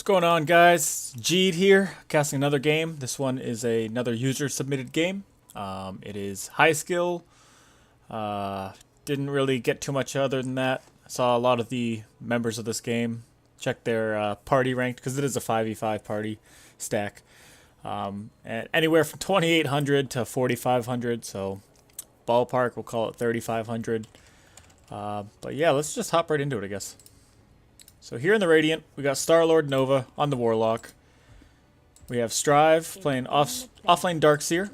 going on, guys? Jeed here, casting another game. This one is another user-submitted game. It is high skill. Didn't really get too much other than that. I saw a lot of the members of this game check their party ranked, because it is a 5v5 party stack. And anywhere from 2,800 to 4,500, so ballpark, we'll call it 3,500. But yeah, let's just hop right into it, I guess. So here in the Radiant, we got Star-Lord Nova on the Warlock. We have Strive playing offlane Darkseer.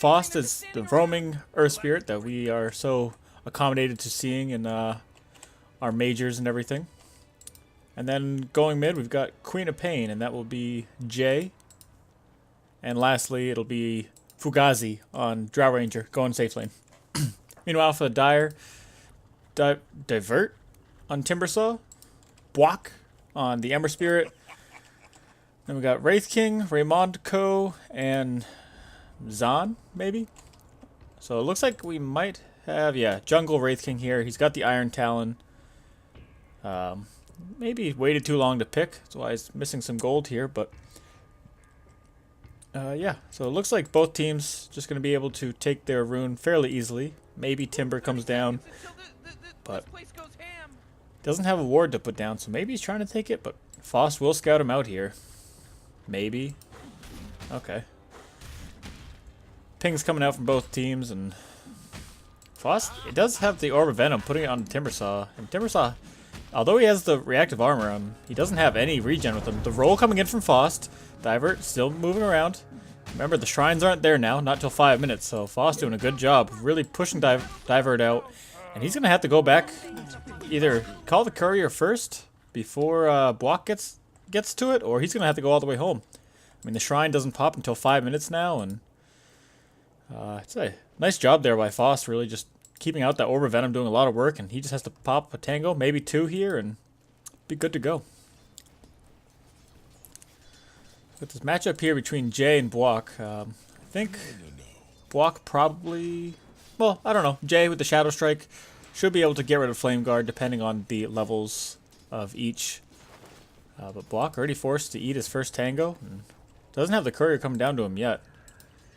Faust is the roaming Earth Spirit that we are so accommodated to seeing in our majors and everything. And then going mid, we've got Queen of Pain, and that will be Jay. And lastly, it'll be Fugazi on Drow Ranger, going safe lane. Meanwhile, for the Dire, Divert on Timbersaw. Buak on the Ember Spirit. Then we got Wraith King, Raymond Co, and Zahn, maybe? So it looks like we might have, yeah, Jungle Wraith King here. He's got the Iron Talon. Maybe waited too long to pick. That's why he's missing some gold here, but yeah. So it looks like both teams just going to be able to take their rune fairly easily. Maybe Timber comes down, but doesn't have a ward to put down, so maybe he's trying to take it, but Faust will scout him out here. Maybe. Okay. Ping's coming out from both teams, and Faust, it does have the Orb of Venom, putting it on Timbersaw. And Timbersaw, although he has the reactive armor, he doesn't have any regen with him. The roll coming in from Faust. Divert still moving around. Remember, the shrines aren't there now, not till 5 minutes, so Faust doing a good job, really pushing Divert out. And he's going to have to go back, either call the courier first before Buak gets to it, or he's going to have to go all the way home. I mean, the shrine doesn't pop until 5 minutes now, and it's a nice job there by Faust, really just keeping out that Orb of Venom, doing a lot of work, and he just has to pop a tango, maybe two here, and be good to go. With this matchup here between Jay and Buak, I think Buak probably, well, I don't know, Jay with the Shadow Strike should be able to get rid of Flame Guard depending on the levels of each. But Buak already forced to eat his first tango, and doesn't have the courier coming down to him yet.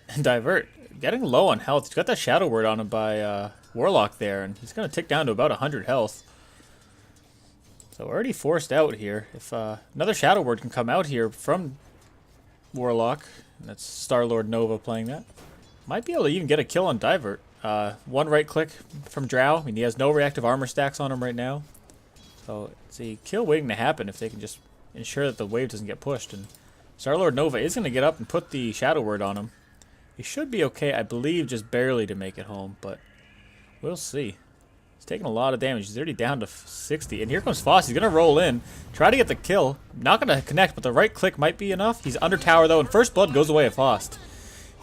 And Divert, getting low on health. He's got that Shadow Word on him by Warlock there, and he's going to tick down to about 100 health. So already forced out here. If another Shadow Word can come out here from Warlock, and that's Star-Lord Nova playing that, might be able to even get a kill on Divert. One right click from Drow. I mean, he has no reactive armor stacks on him right now. So it's a kill waiting to happen if they can just ensure that the wave doesn't get pushed. And Star-Lord Nova is going to get up and put the Shadow Word on him. He should be okay, I believe, just barely to make it home, but we'll see. He's taking a lot of damage. He's already down to 60. And here comes Faust. He's going to roll in, try to get the kill. Not going to connect, but the right click might be enough. He's under tower, though, and first blood goes away at Faust.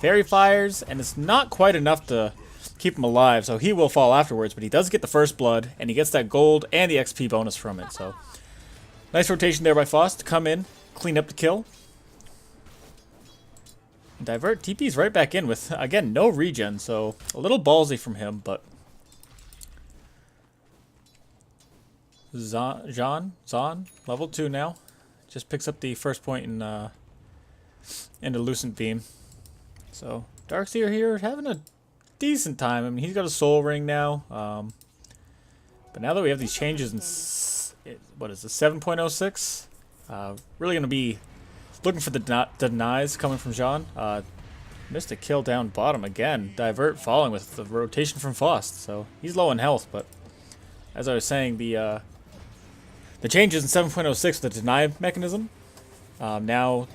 Fairy fires, and it's not quite enough to keep him alive, so he will fall afterwards, but he does get the first blood, and he gets that gold and the XP bonus from it, so nice rotation there by Faust to come in, clean up the kill. Divert TP's right back in with, again, no regen, so a little ballsy from him, but Zahn, level 2 now, just picks up the first point in into Lucent Beam. So Darkseer here having a decent time. I mean, he's got a soul ring now. But now that we have these changes in, what is this, 7.06? Really going to be looking for the denies coming from Jean. Missed a kill down bottom again. Divert falling with the rotation from Faust. So he's low in health, but as I was saying, the changes in 7.06, the deny mechanism, now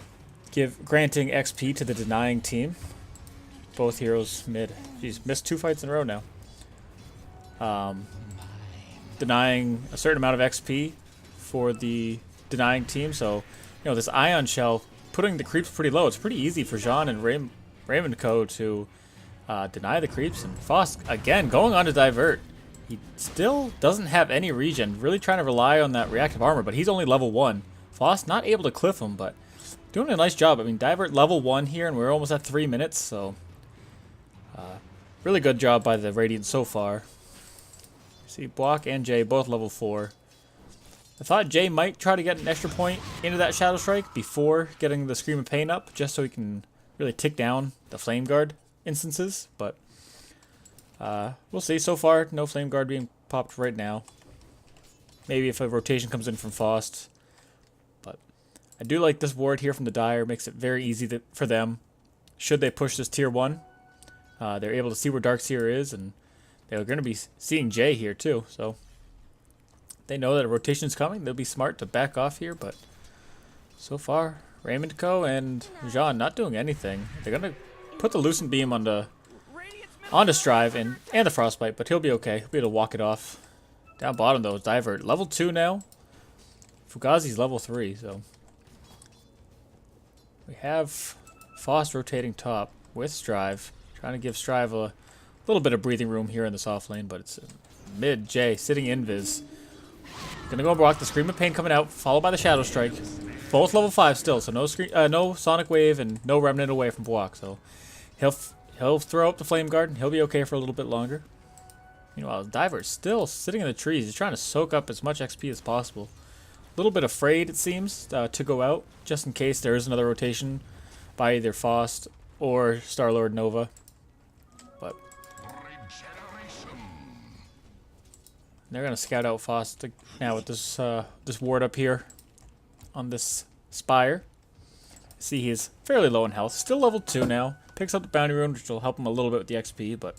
granting XP to the denying team. Both heroes mid. He's missed 2 fights in a row now. Denying a certain amount of XP for the denying team. So, you know, this Ion Shell, putting the creeps pretty low. It's pretty easy for Jean and Raymond Co. to deny the creeps. And Faust, again, going on to Divert. He still doesn't have any regen. Really trying to rely on that reactive armor, but he's only level 1. Faust not able to cliff him, but doing a nice job. I mean, Divert level 1 here, and we're almost at 3 minutes, so really good job by the Radiant so far. See, Buak and Jay both level 4. I thought Jay might try to get an extra point into that Shadow Strike before getting the Scream of Pain up, just so he can really tick down the Flame Guard instances, but we'll see. So far, no Flame Guard being popped right now. Maybe if a rotation comes in from Faust. But I do like this ward here from the Dire. Makes it very easy for them. Should they push this tier 1, they're able to see where Darkseer is, and they're going to be seeing Jay here too, so they know that a rotation is coming. They'll be smart to back off here, but so far, Raymond Co. and Jean not doing anything. They're going to put the Lucent Beam onto Strive and the Frostbite, but he'll be okay. He'll be able to walk it off. Down bottom, though, is Divert. Level 2 now. Fugazi's level 3, so we have Faust rotating top with Strive. Trying to give Strive a little bit of breathing room here in the soft lane, but it's mid. Jay sitting invis. Gonna go block the Scream of Pain coming out, followed by the Shadow Strike. Both level 5 still, so no Sonic Wave and no Remnant away from block. So he'll throw up the Flame Guard and he'll be okay for a little bit longer. Meanwhile, Diver's still sitting in the trees. He's trying to soak up as much XP as possible. A little bit afraid, it seems, to go out, just in case there is another rotation by either Faust or Star-Lord Nova. But they're going to scout out Faust now with this this ward up here on this Spire. See, he's fairly low in health. Still level 2 now. Picks up the Bounty Rune, which will help him a little bit with the XP, but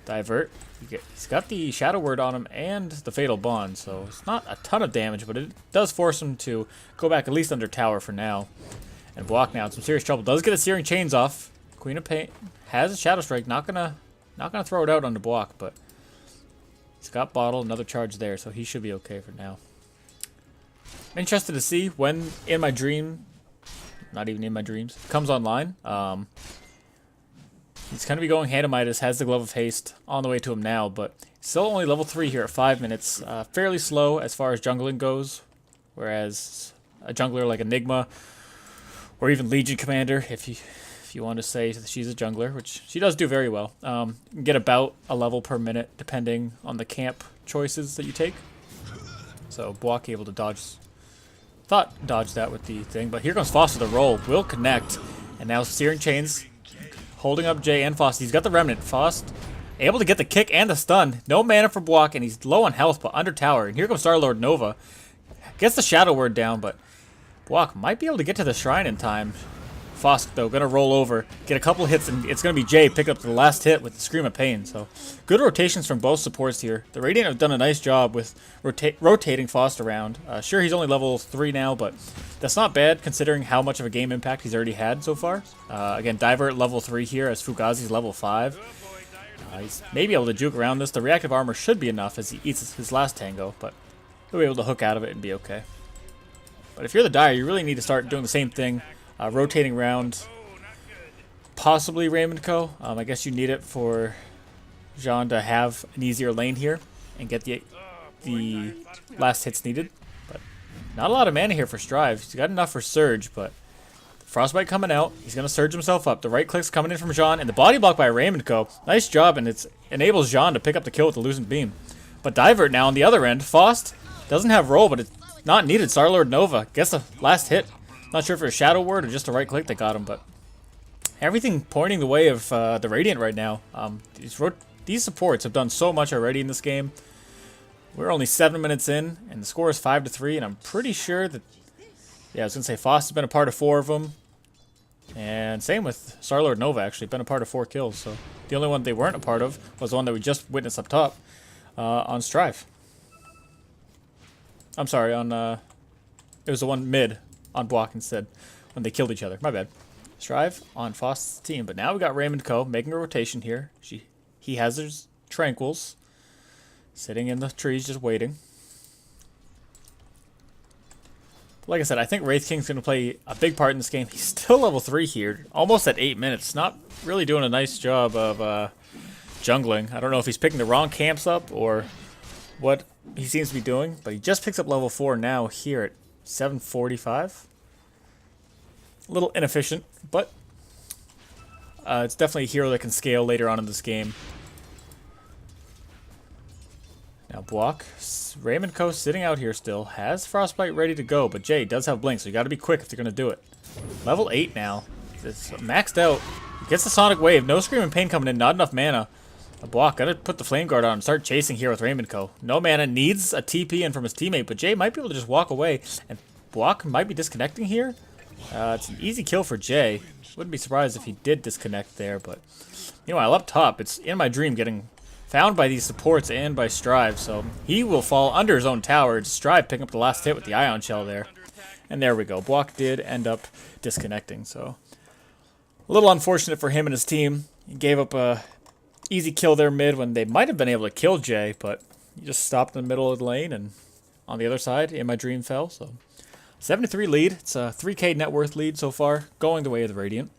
Divert. He's got the Shadow Word on him and the Fatal Bond, so it's not a ton of damage, but it does force him to go back at least under tower for now. And block now in some serious trouble. Does get a Searing Chains off. Queen of Pain has a Shadow Strike. Not gonna throw it out on the block, but he's got Bottle, another charge there, so he should be okay for now. I'm interested to see when In My Dream, not even in my dreams, comes online. He's going to be going Hand of Midas, has the Glove of Haste on the way to him now, but still only level 3 here at 5 minutes. Fairly slow as far as jungling goes, whereas a jungler like Enigma or even Legion Commander, if you want to say that she's a jungler, which she does do very well, you can get about a level per minute depending on the camp choices that you take. So Buak able to dodge that with the thing, but here comes Faust with a roll. Will connect, and now Searing Chains holding up Jay and Faust. He's got the Remnant. Faust able to get the kick and the stun. No mana for Buak, and he's low on health, but under tower. And here comes Star-Lord Nova. Gets the Shadow Word down, but Buak might be able to get to the shrine in time. Faust, though, going to roll over, get a couple hits, and it's going to be Jay pick up the last hit with the Scream of Pain. So good rotations from both supports here. The Radiant have done a nice job with rotating Faust around. Sure, he's only level 3 now, but that's not bad considering how much of a game impact he's already had so far. Again, Diver at level 3 here as Fugazi's level 5. He's maybe able to juke around this. The reactive armor should be enough as he eats his last tango, but he'll be able to hook out of it and be okay. But if you're the Dire, you really need to start doing the same thing. Rotating around, possibly Raymond Co. I guess you need it for Jean to have an easier lane here and get the last hits needed. But not a lot of mana here for Strive. He's got enough for Surge, but Frostbite coming out. He's going to surge himself up. The right click's coming in from Jean, and the body block by Raymond Co. Nice job, and it enables Jean to pick up the kill with the Lucent Beam. But Divert now on the other end. Faust doesn't have roll, but it's not needed. Star-Lord Nova gets the last hit. Not sure if it was Shadow Word or just a right click that got him, but everything pointing the way of the Radiant right now. These supports have done so much already in this game. We're only 7 minutes in, and the score is 5-3, and I'm pretty sure that, yeah, I was going to say Faust has been a part of 4 of them, and same with Star-Lord Nova, actually, been a part of 4 kills, so the only one they weren't a part of was the one that we just witnessed up top on Strive. I'm sorry, it was the one mid on Buak instead when they killed each other. My bad. Strive on Faust's team, but now we got Raymond Co. making a rotation here. He has his Tranquils sitting in the trees just waiting. Like I said, I think Wraith King's going to play a big part in this game. He's still level 3 here, almost at 8 minutes. Not really doing a nice job of jungling. I don't know if he's picking the wrong camps up or what he seems to be doing, but he just picks up level 4 now here at 7:45. A little inefficient, but it's definitely a hero that can scale later on in this game. Now block. Raymond Co sitting out here still. Has Frostbite ready to go, but Jay does have Blink, so you got to be quick if they're going to do it. Level 8 now. It's maxed out. Gets the Sonic Wave. No Screaming Pain coming in. Not enough mana. A block. Got to put the Flame Guard on and start chasing here with Raymond Co. No mana. Needs a TP in from his teammate, but Jay might be able to just walk away. And block might be disconnecting here. It's an easy kill for Jay. Wouldn't be surprised if he did disconnect there, but meanwhile up top, it's In My Dream getting found by these supports and by Strive, so he will fall under his own tower. It's Strive picking up the last hit with the Ion Shell there. And there we go. Block did end up disconnecting, so a little unfortunate for him and his team. He gave up a easy kill there mid when they might have been able to kill Jay, but he just stopped in the middle of the lane, and on the other side, In My Dream fell, so 73 lead. It's a 3K net worth lead so far, going the way of the Radiant.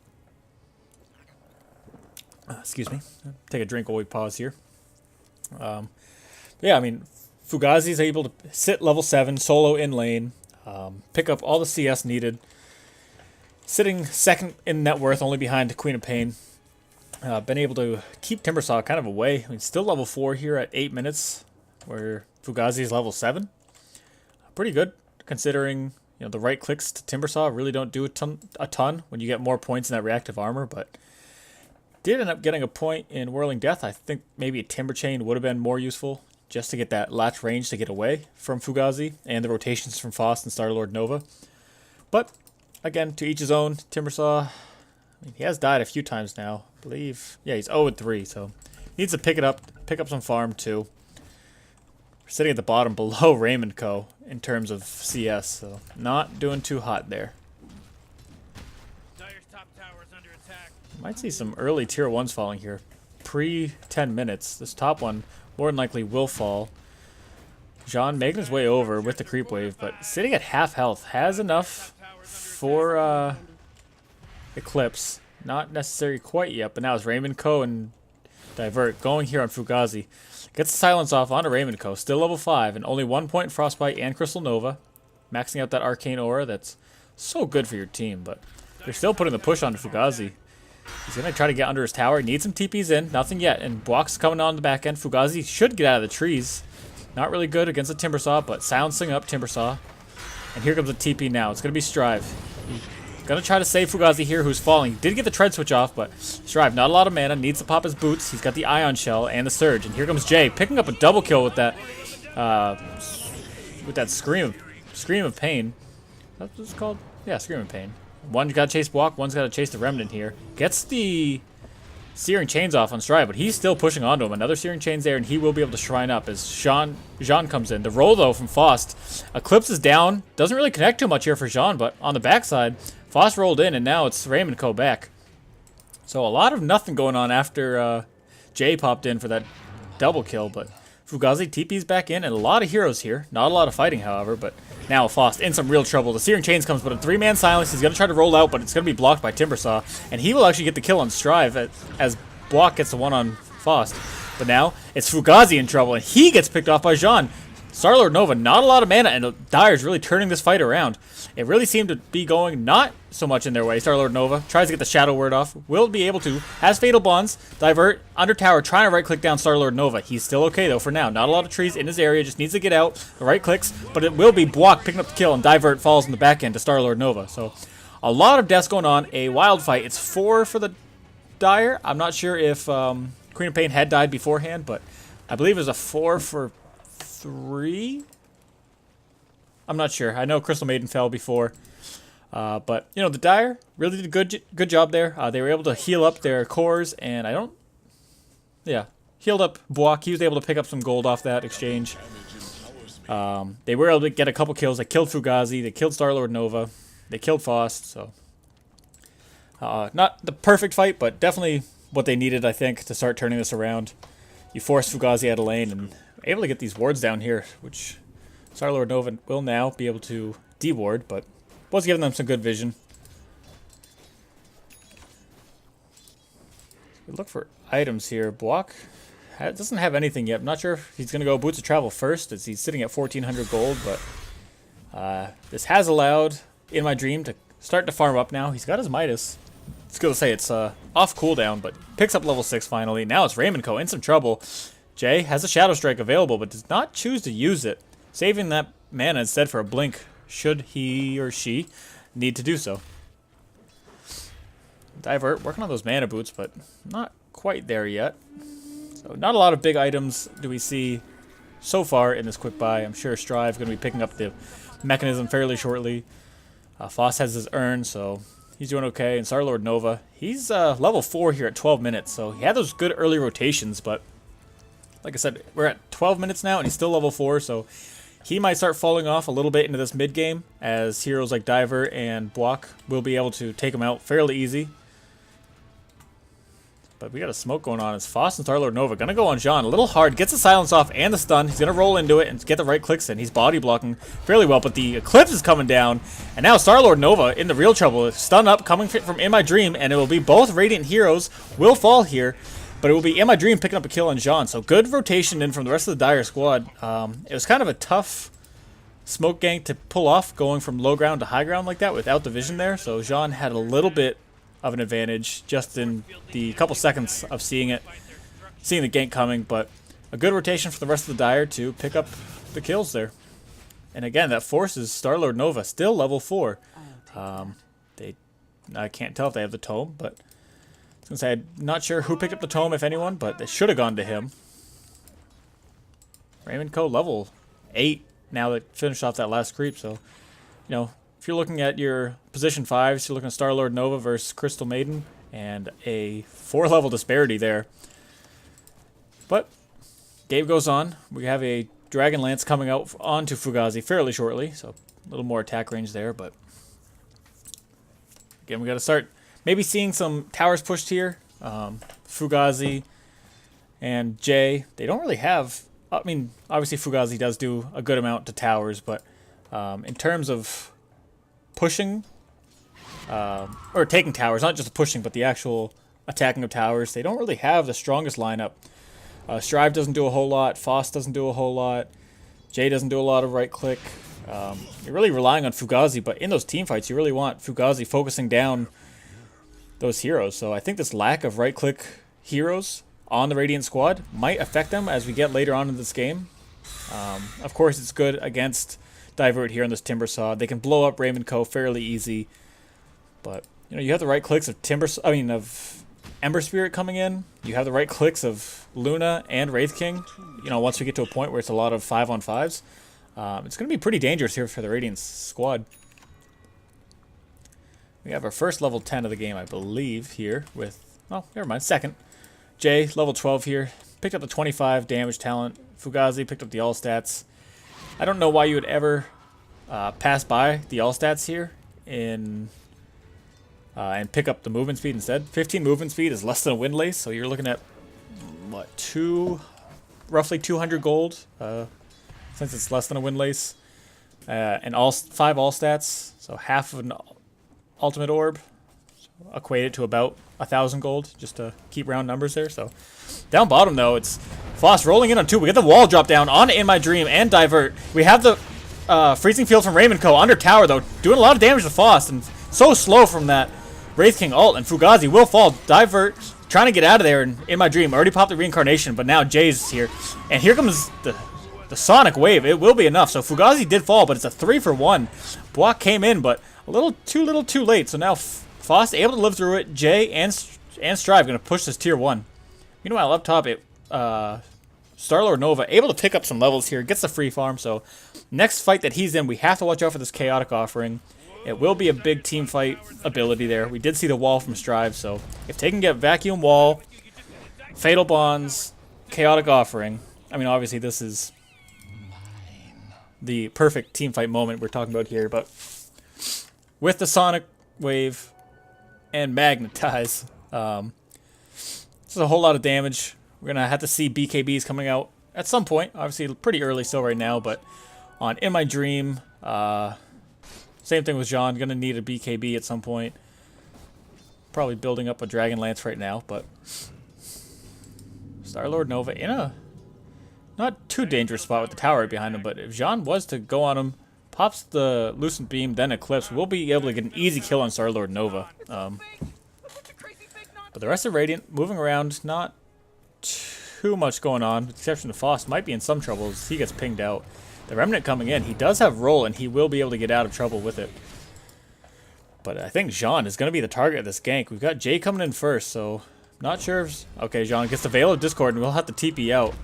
Excuse me. Take a drink while we pause here. Yeah, I mean, Fugazi's able to sit level 7, solo in lane, pick up all the CS needed. Sitting second in net worth, only behind Queen of Pain. Been able to keep Timbersaw kind of away. I mean, still level 4 here at 8 minutes, where Fugazi's level 7. Pretty good, considering the right clicks to Timbersaw really don't do a ton when you get more points in that reactive armor, but did end up getting a point in Whirling Death. I think maybe a Timber Chain would have been more useful just to get that latch range to get away from Fugazi and the rotations from Faust and Star-Lord Nova. But again, to each his own. Timbersaw, I mean, he has died a few times now, I believe. Yeah, he's 0-3, so needs to pick up some farm too. We're sitting at the bottom below Raymond Co. in terms of CS, so not doing too hot there. Might see some early tier 1s falling here. Pre 10 minutes. This top one more than likely will fall. Jean making his way over with the creep wave, but sitting at half health. Has enough for Eclipse. Not necessary quite yet, but now it's Raymond Co. and Divert going here on Fugazi. Gets the silence off onto Raymond Co. Still level 5 and only 1 point Frostbite and Crystal Nova. Maxing out that Arcane Aura that's so good for your team, but they're still putting the push on Fugazi. He's going to try to get under his tower. Needs some TPs in. Nothing yet. And Block's coming on the back end. Fugazi should get out of the trees. Not really good against a Timbersaw, but silencing up Timbersaw. And here comes a TP now. It's going to be Strive. Going to try to save Fugazi here, who's falling. Did get the Tread Switch off, but Strive, not a lot of mana. Needs to pop his boots. He's got the Ion Shell and the Surge. And here comes Jay, picking up a double kill with that Scream of Pain. That's what it's called? Yeah, Scream of Pain. One's got to chase Block, one's got to chase the Remnant here. Gets the Searing Chains off on Strive, but he's still pushing onto him. Another Searing Chains there, and he will be able to shrine up as Jean comes in. The roll, though, from Faust. Eclipse is down. Doesn't really connect too much here for Jean, but on the backside, Faust rolled in, and now it's Raymond Co. back. So a lot of nothing going on after Jay popped in for that double kill, but Fugazi TP's back in, and a lot of heroes here. Not a lot of fighting, however, but now Faust in some real trouble. The Searing Chains comes, but a 3-man silence. He's going to try to roll out, but it's going to be blocked by Timbersaw, and he will actually get the kill on Strive as Block gets the one on Faust. But now it's Fugazi in trouble, and he gets picked off by Jean. Star-Lord Nova, not a lot of mana, and Dire's really turning this fight around. It really seemed to be going not so much in their way. Star-Lord Nova tries to get the Shadow Word off. Will be able to. Has Fatal Bonds. Divert. Under tower. Trying to right-click down Star-Lord Nova. He's still okay, though, for now. Not a lot of trees in his area. Just needs to get out. The right clicks. But it will be Block picking up the kill, and Divert falls in the back end to Star-Lord Nova. So, a lot of deaths going on. A wild fight. It's 4 for the Dire. I'm not sure if Queen of Pain had died beforehand, but I believe it was a 4 for 3? I'm not sure. I know Crystal Maiden fell before. But, the Dire really did a good job there. They were able to heal up their cores, and healed up Block. He was able to pick up some gold off that exchange. They were able to get a couple kills. They killed Fugazi. They killed Star-Lord Nova. They killed Faust, so not the perfect fight, but definitely what they needed, I think, to start turning this around. You forced Fugazi out of lane, and able to get these wards down here, which Star-Lord Nova will now be able to de-ward, but was giving them some good vision. We look for items here. Block doesn't have anything yet. I'm not sure if he's going to go Boots of Travel first, as he's sitting at 1,400 gold, but this has allowed In My Dream to start to farm up now. He's got his Midas. It's good to say it's off cooldown, but picks up level 6 finally. Now it's Raymond Co. in some trouble. Jay has a Shadow Strike available, but does not choose to use it, saving that mana instead for a blink, should he or she need to do so. Divert, working on those mana boots, but not quite there yet. So not a lot of big items do we see so far in this quick buy. I'm sure Strive going to be picking up the mechanism fairly shortly. Foss has his urn, so he's doing okay. And Starlord Nova, he's level 4 here at 12 minutes, so he had those good early rotations, but like I said, we're at 12 minutes now, and he's still level 4, so he might start falling off a little bit into this mid game, as heroes like Diver and Block will be able to take him out fairly easy. But we got a smoke going on. It's Foss and Starlord Nova. Gonna go on Jean. A little hard. Gets the silence off and the stun. He's gonna roll into it and get the right clicks in. He's body blocking fairly well, but the Eclipse is coming down. And now Starlord Nova in the real trouble. Stun up coming from In My Dream, and it will be both Radiant heroes will fall here. But it will be In My Dream picking up a kill on Jean. So good rotation in from the rest of the Dire squad. It was kind of a tough smoke gank to pull off, going from low ground to high ground like that without the vision there. So Jean had a little bit of an advantage just in the couple seconds of seeing the gank coming, but a good rotation for the rest of the Dire to pick up the kills there. And again, that forces Starlord Nova still level 4. I can't tell if they have the tome, but I was gonna say I'm not sure who picked up the tome, if anyone, but they should have gone to him. Raymond Co level 8 now that finished off that last creep, so you know, if you're looking at your position 5s, you're looking at Starlord Nova versus Crystal Maiden, and a 4-level disparity there. But game goes on. We have a Dragon Lance coming out onto Fugazi fairly shortly, so a little more attack range there. But again, we got to start maybe seeing some towers pushed here. Fugazi and Jay, they don't really have. I mean, obviously Fugazi does do a good amount to towers, but in terms of pushing or taking towers, not just the pushing but the actual attacking of towers, they don't really have the strongest lineup. Strive doesn't do a whole lot, Foss doesn't do a whole lot, Jay doesn't do a lot of right click. You're really relying on Fugazi, but in those team fights you really want Fugazi focusing down those heroes. So I think this lack of right click heroes on the Radiant squad might affect them as we get later on in this game. Of course it's good against Divert here on this Timbersaw. They can blow up Raymond Co fairly easy, but you know, you have the right clicks of of Ember Spirit coming in. You have the right clicks of Luna and Wraith King. You know, once we get to a point where it's a lot of 5-on-5s, it's going to be pretty dangerous here for the Radiant squad. We have our first level 10 of the game, I believe, here with, oh, never mind, second. Jay, level 12 here, picked up the 25 damage talent. Fugazi picked up the all stats. I don't know why you would ever pass by the all stats here and pick up the movement speed instead. 15 movement speed is less than a Windlace, so you're looking at what, roughly 200 gold since it's less than a Windlace, and 5 all stats, so half of an ultimate orb, so equated to about 1,000 gold, just to keep round numbers there. So down bottom though, it's Foss rolling in on 2. We get the wall drop down on In My Dream and Divert. We have the freezing field from Raymond Co. under tower though, doing a lot of damage to Foss, and so slow from that Wraith King ult, and Fugazi will fall. Divert trying to get out of there, and In My Dream already popped the reincarnation, but now Jay's here, and here comes the Sonic Wave. It will be enough. So Fugazi did fall, but it's a 3-for-1. Block came in, but a little too late. So now Foss able to live through it. Jay and Strive going to push this tier 1. Meanwhile, up top, Starlord Nova able to pick up some levels here, gets the free farm. So next fight that he's in, we have to watch out for this Chaotic Offering. It will be a big team fight ability there. We did see the wall from Strive, so if they can get Vacuum Wall, Fatal Bonds, Chaotic Offering, I mean, obviously this is the perfect team fight moment we're talking about here, but with the Sonic Wave and Magnetize, this is a whole lot of damage. We're going to have to see BKBs coming out at some point. Obviously, pretty early still right now, but on In My Dream, same thing with Jean. Going to need a BKB at some point. Probably building up a Dragon Lance right now, but Starlord Nova in a not too dangerous spot with the tower right behind him, but if Jean was to go on him, pops the Lucent Beam, then Eclipse, we'll be able to get an easy kill on Starlord Nova. But the rest of Radiant moving around, not too much going on, with the exception of Faust might be in some trouble as he gets pinged out. The Remnant coming in. He does have roll, and he will be able to get out of trouble with it. But I think Jean is going to be the target of this gank. We've got Jay coming in first, so not sure if... Okay, Jean gets the Veil of Discord, and we'll have to TP out.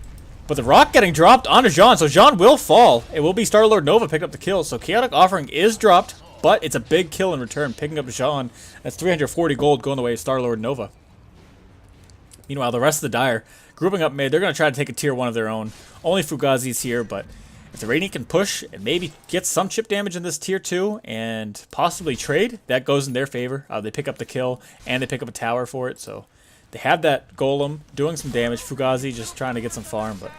But the rock getting dropped onto Jean, so Jean will fall. It will be Star-Lord Nova picking up the kill, so Chaotic Offering is dropped, but it's a big kill in return, picking up Jean. That's 340 gold going the way of Star-Lord Nova. Meanwhile, the rest of the Dire, grouping up mid, they're going to try to take a tier 1 of their own. Only Fugazi's here, but if the Radiant can push and maybe get some chip damage in this tier 2 and possibly trade, that goes in their favor. They pick up the kill, and they pick up a tower for it, so... They have that Golem doing some damage. Fugazi just trying to get some farm, but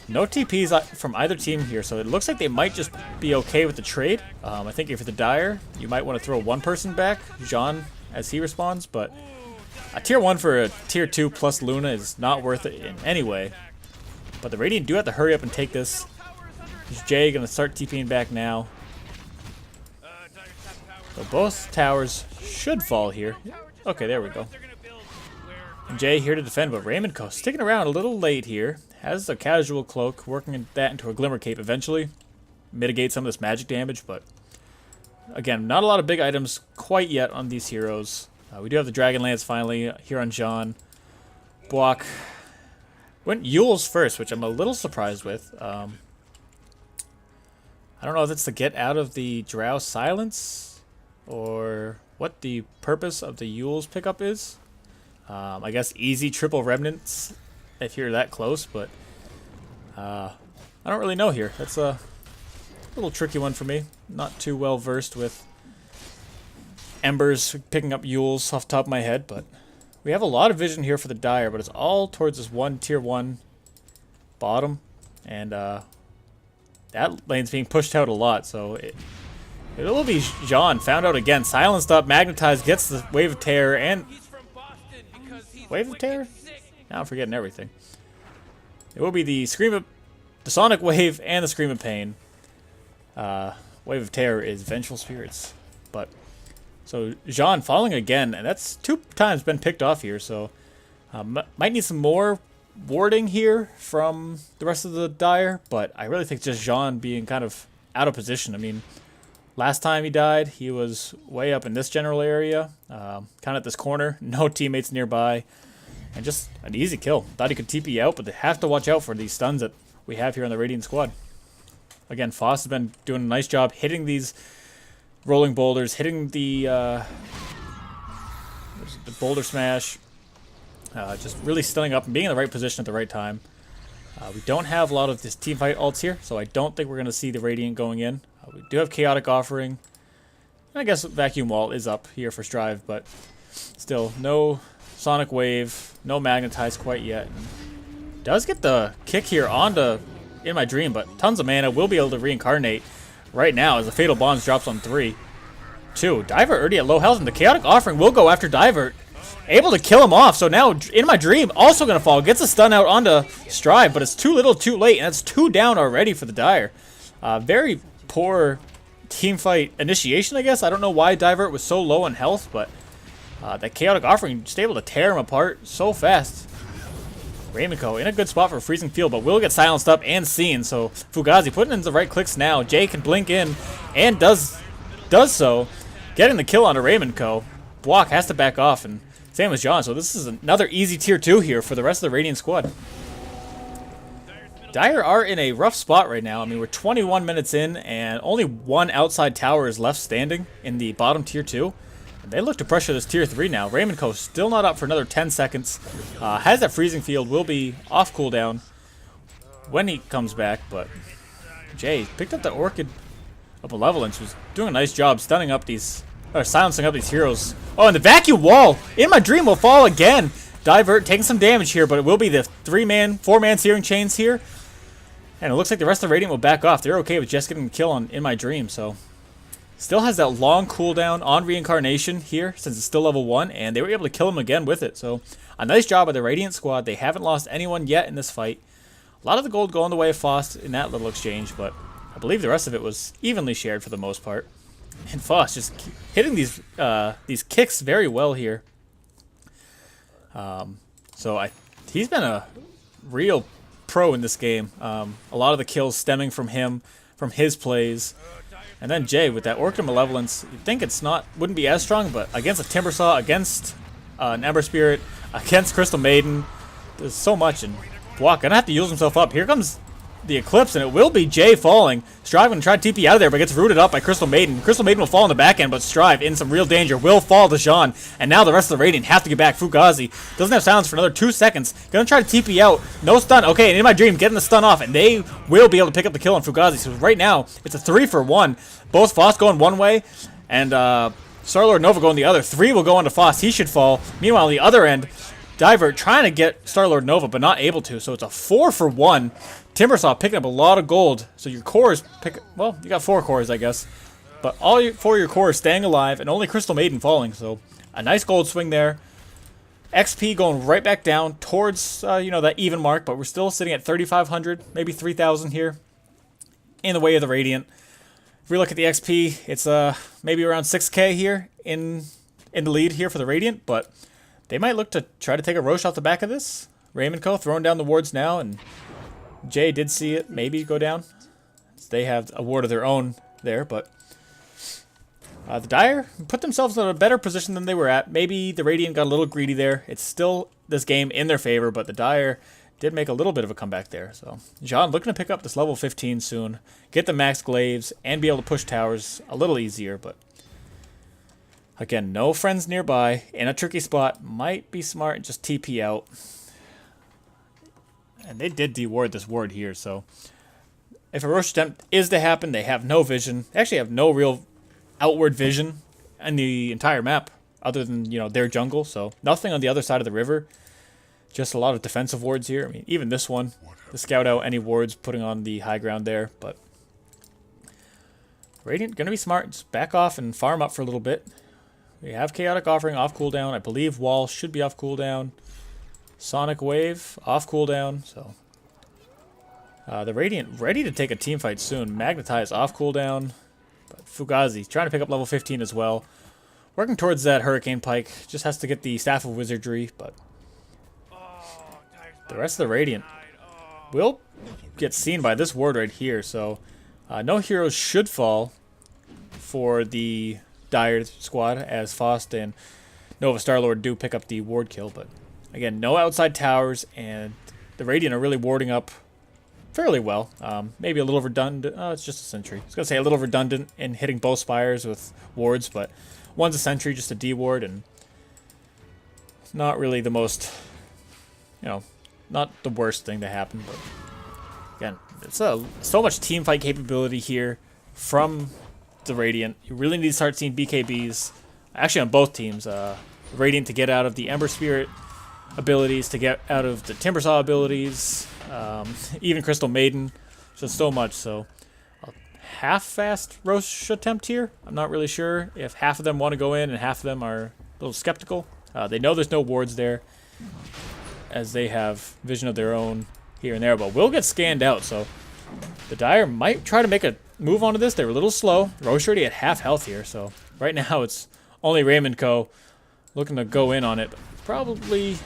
no TPs from either team here, so it looks like they might just be okay with the trade. I think if you're the Dire, you might want to throw one person back, Jean, as he responds, but a tier 1 for a tier 2 plus Luna is not worth it in any way. But the Radiant do have to hurry up and take this. Is Jay going to start TPing back now? So both towers should fall here. Okay, there we go. And Jay here to defend, but Raymond Co. sticking around a little late here. Has a casual cloak, working that into a Glimmer Cape eventually. Mitigate some of this magic damage, but again, not a lot of big items quite yet on these heroes. We do have the Dragon Lance finally here on Jean. Block went Yule's first, which I'm a little surprised with. I don't know if it's to get out of the Drow Silence or what the purpose of the Yule's pickup is. I guess easy triple remnants if you're that close, but I don't really know here. That's a little tricky one for me. Not too well versed with Embers picking up Yule's off the top of my head, but we have a lot of vision here for the Dire, but it's all towards this one tier 1 bottom, and that lane's being pushed out a lot, so it will be Jean, found out again, silenced up, magnetized, gets the Wave of Terror, and... Wave of Terror? Now I'm forgetting everything. It will be the Sonic Wave and the Scream of Pain. Wave of Terror is Vengeful Spirits. But, so Jean falling again, and that's 2 times been picked off here, so might need some more warding here from the rest of the Dire, but I really think just Jean being kind of out of position. I mean... Last time he died, he was way up in this general area, kind of at this corner, no teammates nearby, and just an easy kill. Thought he could TP out, but they have to watch out for these stuns that we have here on the Radiant squad. Again, Faust has been doing a nice job hitting these rolling boulders, hitting the boulder smash, just really stunning up and being in the right position at the right time. We don't have a lot of this teamfight ults here, so I don't think we're going to see the Radiant going in. We do have Chaotic Offering. I guess Vacuum Wall is up here for Strive, but still, no Sonic Wave, no Magnetize quite yet. Does get the kick here onto In My Dream, but tons of mana, will be able to reincarnate right now as the Fatal Bonds drops on 3. 2. Divert already at low health, and the Chaotic Offering will go after Divert. Able to kill him off, so now In My Dream also going to fall. Gets a stun out onto Strive, but it's too little too late, and it's 2 down already for the Dire. Very poor team fight initiation, I guess. I don't know why Divert was so low in health, but that Chaotic Offering just able to tear him apart so fast. Raymanco in a good spot for a freezing field, but will get silenced up and seen, so Fugazi putting in the right clicks now. Jay can blink in and does so, getting the kill onto Raymanco. Block has to back off, and same as John, so this is another easy tier 2 here for the rest of the Radiant squad. Dire are in a rough spot right now. I mean, we're 21 minutes in, and only 1 outside tower is left standing in the bottom tier 2. And they look to pressure this tier 3 now. Raymond Co. still not up for another 10 seconds. Has that freezing field, will be off cooldown when he comes back, but Jay picked up the Orchid of Malevolence, who's doing a nice job stunning up these, or silencing up these heroes. Oh, and the Vacuum Wall In My Dream will fall again. Divert taking some damage here, but it will be the 4-man Searing Chains here. And it looks like the rest of the Radiant will back off. They're okay with just getting the kill on In My Dream, so... Still has that long cooldown on Reincarnation here, since it's still level 1, and they were able to kill him again with it. So, a nice job by the Radiant squad. They haven't lost anyone yet in this fight. A lot of the gold going the way of Faust in that little exchange, but I believe the rest of it was evenly shared for the most part. And Faust just hitting these kicks very well here. So he's been a real pro in this game. A lot of the kills stemming from him, from his plays. And then Jay with that Orchid Malevolence, you'd think wouldn't be as strong, but against a Timbersaw, against an Ember Spirit, against Crystal Maiden, there's so much, and Block gonna have to use himself up. Here comes the Eclipse, and it will be Jay falling. Strive gonna try to TP out of there, but gets rooted up by Crystal Maiden. Crystal Maiden will fall in the back end, but Strive in some real danger will fall to Jean, and now the rest of the Radiant have to get back. Fugazi doesn't have silence for another 2 seconds. Gonna try to TP out. No stun. Okay, and in my dream, getting the stun off, and they will be able to pick up the kill on Fugazi. So right now, it's a 3-for-1. Both Foss going one way, and Starlord Nova going the other. 3 will go onto Foss. He should fall. Meanwhile, on the other end, Divert trying to get Starlord Nova, but not able to. So it's a 4-for-1. Timbersaw picking up a lot of gold. So your cores well, you got 4 cores, I guess. But all 4 of your cores staying alive, and only Crystal Maiden falling. So a nice gold swing there. XP going right back down towards, that even mark, but we're still sitting at 3,500, maybe 3,000 here in the way of the Radiant. If we look at the XP, it's maybe around 6k here in the lead here for the Radiant, but they might look to try to take a Roche off the back of this. Raymond Co. throwing down the wards now, and Jay did see it maybe go down. They have a ward of their own there, but the Dire put themselves in a better position than they were at. Maybe the Radiant got a little greedy there. It's still this game in their favor, but the Dire did make a little bit of a comeback there. So Jean looking to pick up this level 15 soon, get the max glaives, and be able to push towers a little easier. But again, no friends nearby in a tricky spot. Might be smart and just TP out. And they did deward this ward here, so if a Roche attempt is to happen, they have no vision. They actually have no real outward vision in the entire map other than, their jungle. So nothing on the other side of the river. Just a lot of defensive wards here. I mean, even this one, the scout out any wards, putting on the high ground there. But Radiant going to be smart. Just back off and farm up for a little bit. We have Chaotic Offering off cooldown. I believe Wall should be off cooldown. Sonic Wave off cooldown. So the Radiant ready to take a team fight soon. Magnetize off cooldown. But Fugazi trying to pick up level 15 as well. Working towards that Hurricane Pike. Just has to get the Staff of Wizardry, but the rest of the Radiant will get seen by this ward right here. So no heroes should fall for the Dire squad, as Faust and Nova Starlord do pick up the ward kill. But again, no outside towers, and the Radiant are really warding up fairly well. Maybe a little redundant. Oh, it's just a sentry. I was going to say a little redundant in hitting both spires with wards, but one's a sentry, just a D ward, and not really the most, not the worst thing to happen. But again, it's so much team fight capability here from the Radiant. You really need to start seeing BKBs, actually on both teams. Radiant to get out of the Ember Spirit abilities, to get out of the Timbersaw abilities, even Crystal Maiden. Just so much. So a half-fast Roche attempt here. I'm not really sure if half of them want to go in and half of them are a little skeptical. They know there's no wards there, as they have vision of their own here and there, but will get scanned out. So the Dire might try to make a move onto this. They were a little slow. Roche already at half health here, so right now it's only Raymond Co. looking to go in on it. Probably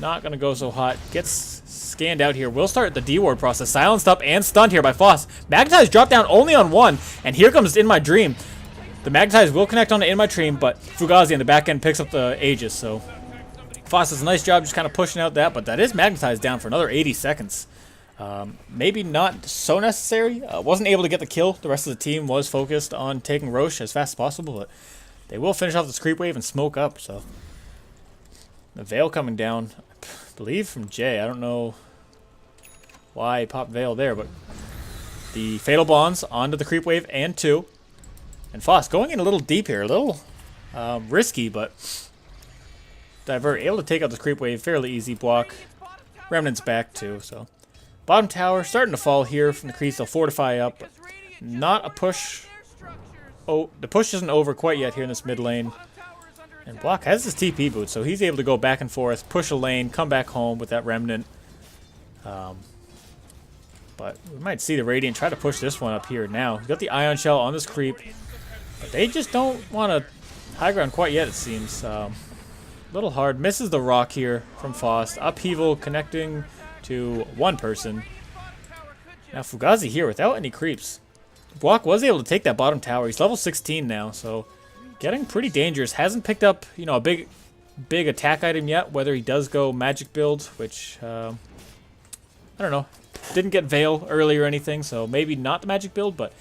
not going to go so hot. Gets scanned out here. Will start the D-ward process. Silenced up and stunned here by Foss. Magnetize dropped down only on one, and here comes In My Dream. The Magnetize will connect onto In My Dream, but Fugazi in the back end picks up the Aegis, so Foss does a nice job just kind of pushing out that, but that is Magnetized down for another 80 seconds. Maybe not so necessary. Wasn't able to get the kill. The rest of the team was focused on taking Roche as fast as possible, but they will finish off this creep wave and smoke up. So the Veil coming down, I believe from Jay. I don't know why he popped Veil there, but the Fatal Bonds onto the creep wave and 2. And Foss going in a little deep here, a little risky, but Divert able to take out this creep wave fairly easy. Block. Remnant's back too, so bottom tower starting to fall here from the crease. They'll fortify up, but not a push. Oh, the push isn't over quite yet here in this mid lane. And Block has his TP boot, so he's able to go back and forth, push a lane, come back home with that Remnant. But we might see the Radiant try to push this one up here now. He's got the Ion Shell on this creep, but they just don't want to high ground quite yet, it seems. Little hard. Misses the rock here from Faust. Upheaval connecting to one person. Now Fugazi here without any creeps. Buak was able to take that bottom tower. He's level 16 now, so getting pretty dangerous. Hasn't picked up, you know, a big attack item yet. Whether he does go magic build, which I don't know. Didn't get Veil early or anything, so maybe not the magic build, but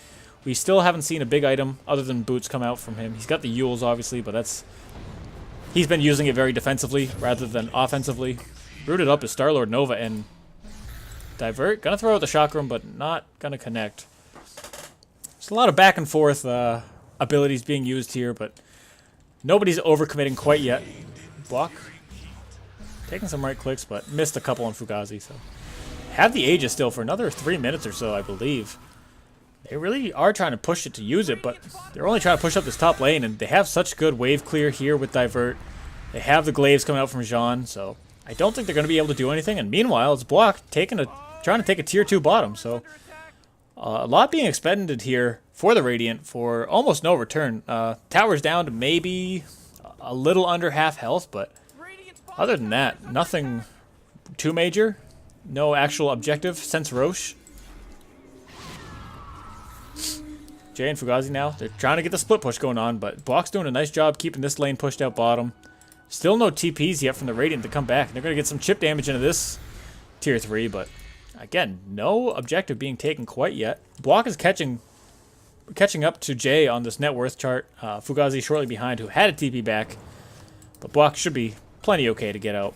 we still haven't seen a big item other than boots come out from him. He's got the Yules, obviously, but he's been using it very defensively rather than offensively. Rooted up is Starlord Nova and Divert. Gonna throw out the Chakram, but not gonna connect. There's a lot of back and forth abilities being used here, but nobody's overcommitting quite yet. Block. Taking some right clicks, but missed a couple on Fugazi, so. Have the Aegis still for another 3 minutes or so, I believe. They really are trying to push it to use it, but they're only trying to push up this top lane, and they have such good wave clear here with Divert. They have the glaives coming out from Jean, so I don't think they're going to be able to do anything. And meanwhile, it's Block trying to take a tier 2 bottom, so a lot being expended here for the Radiant for almost no return. Tower's down to maybe a little under half health, but other than that, nothing too major. No actual objective since Roche. Jay and Fugazi now, they're trying to get the split push going on, but Block's doing a nice job keeping this lane pushed out bottom. Still no TPs yet from the Radiant to come back. They're going to get some chip damage into this tier 3, but again, no objective being taken quite yet. Block is catching up to Jay on this net worth chart. Fugazi shortly behind, who had a TP back, but Block should be plenty okay to get out.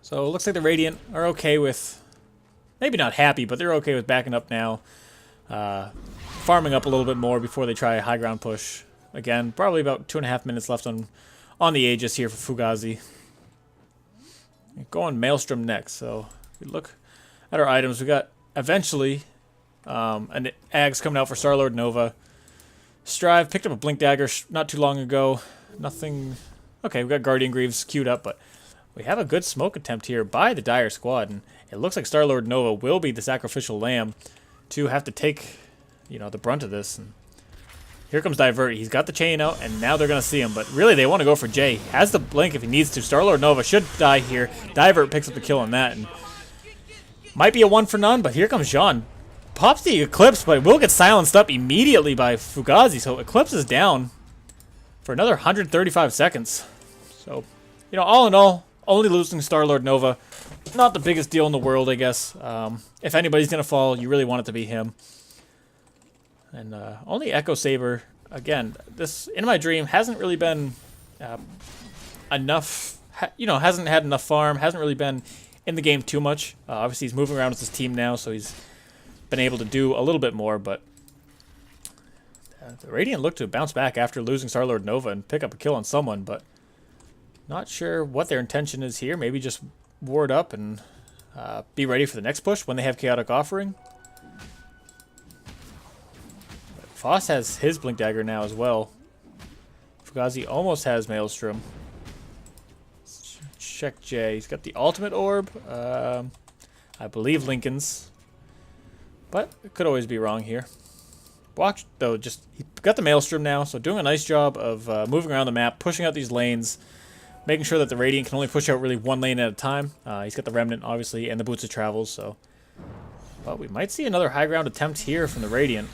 So it looks like the Radiant are okay with, maybe not happy, but they're okay with backing up now. Farming up a little bit more before they try a high ground push. Again, probably about 2.5 minutes left on the Aegis here for Fugazi. Going Maelstrom next, so we look at our items. We got eventually an Ags coming out for Starlord Nova. Strive picked up a Blink Dagger not too long ago. Nothing. Okay, we got Guardian Greaves queued up, but we have a good smoke attempt here by the Dire squad, and it looks like Starlord Nova will be the sacrificial lamb to have to take, you know, the brunt of this. And here comes Divert. He's got the chain out, and now they're going to see him. But really, they want to go for Jay. Has the blink if he needs to. Starlord Nova should die here. Divert picks up the kill on that, and might be a one for none, but here comes Jean. Pops the Eclipse, but will get silenced up immediately by Fugazi. So Eclipse is down for another 135 seconds. So, you know, all in all, only losing Starlord Nova, not the biggest deal in the world, I guess. If anybody's going to fall, you really want it to be him. And only Echo Saber, again, this In My Dream hasn't really been enough, hasn't had enough farm, hasn't really been in the game too much. Obviously, he's moving around with his team now, so he's been able to do a little bit more, but the Radiant looked to bounce back after losing Starlord Nova and pick up a kill on someone, but not sure what their intention is here. Maybe just ward up and be ready for the next push when they have Chaotic Offering. But Faust has his Blink Dagger now as well. Fugazi almost has Maelstrom. Let's check Jay. He's got the Ultimate Orb. I believe Lincoln's. But it could always be wrong here. Block, though, he got the Maelstrom now, so doing a nice job of moving around the map, pushing out these lanes, making sure that the Radiant can only push out really one lane at a time. He's got the Remnant, obviously, and the Boots of Travels, so. But we might see another high ground attempt here from the Radiant.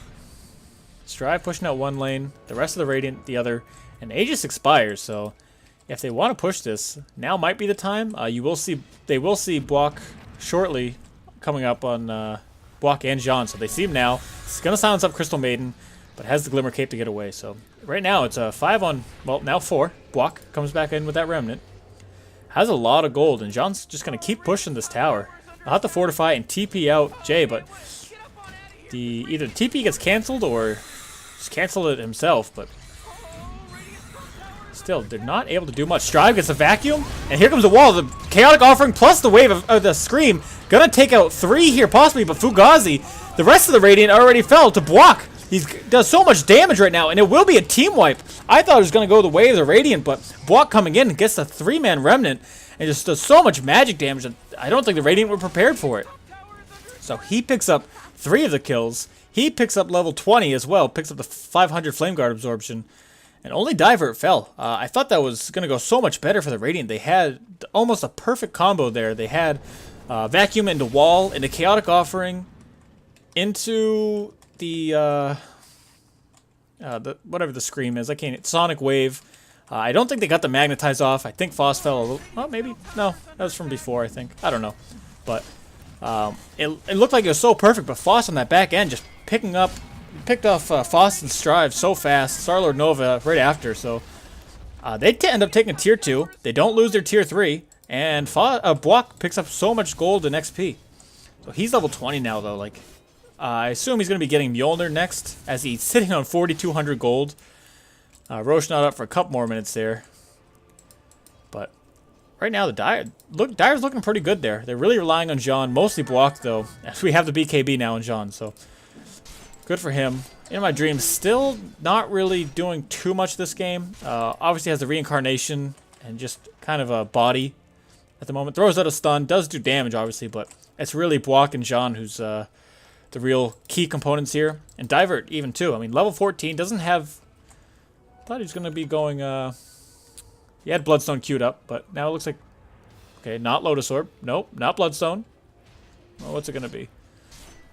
Strive pushing out one lane, the rest of the Radiant the other, and Aegis expires, so if they want to push this, now might be the time. They will see Block shortly coming up on Block and Jean, so they see him now. He's going to silence up Crystal Maiden, but has the Glimmer Cape to get away, so right now it's a 5 on, well, now 4. Block comes back in with that Remnant. Has a lot of gold, and Jean's just going to keep pushing this tower. I'll have to fortify and TP out Jay, but either the TP gets canceled or just cancel it himself, but still, they're not able to do much. Strive gets a vacuum, and here comes the wall. The Chaotic Offering plus the wave of the Scream. Gonna take out 3 here possibly, but Fugazi, the rest of the Radiant already fell to Block. He does so much damage right now, and it will be a team wipe. I thought it was going to go the way of the Radiant, but Block coming in and gets the 3-man Remnant and just does so much magic damage that I don't think the Radiant were prepared for it. So he picks up 3 of the kills. He picks up level 20 as well, picks up the 500 Flame Guard absorption. And only Divert fell. I thought that was going to go so much better for the Radiant. They had almost a perfect combo there. They had Vacuum into Wall, into Chaotic Offering, into the whatever the Scream is. I can't. Sonic Wave. I don't think they got the Magnetize off. I think Foss fell a little. Oh, maybe. No, that was from before, I think. I don't know. But it looked like it was so perfect. But Foss on that back end just picked off Foss and Strive so fast. Starlord Nova right after. So they end up taking tier 2. They don't lose their tier 3. And Buak picks up so much gold and XP. So he's level 20 now, though. Like, I assume he's going to be getting Mjolnir next, as he's sitting on 4,200 gold. Roche not up for a couple more minutes there. But right now, the Dire's looking pretty good there. They're really relying on Jean, mostly Buak, though, as we have the BKB now on Jean. So good for him. In My Dream, still not really doing too much this game. Obviously has the reincarnation and just kind of a body at the moment. Throws out a stun, does do damage, obviously, but it's really Buak and Jean who's the real key components here. And Divert, even too. I mean, level 14 doesn't have... I thought he was going to be going... He had Bloodstone queued up, but now it looks like... Okay, not Lotus Orb. Nope, not Bloodstone. Well, what's it going to be?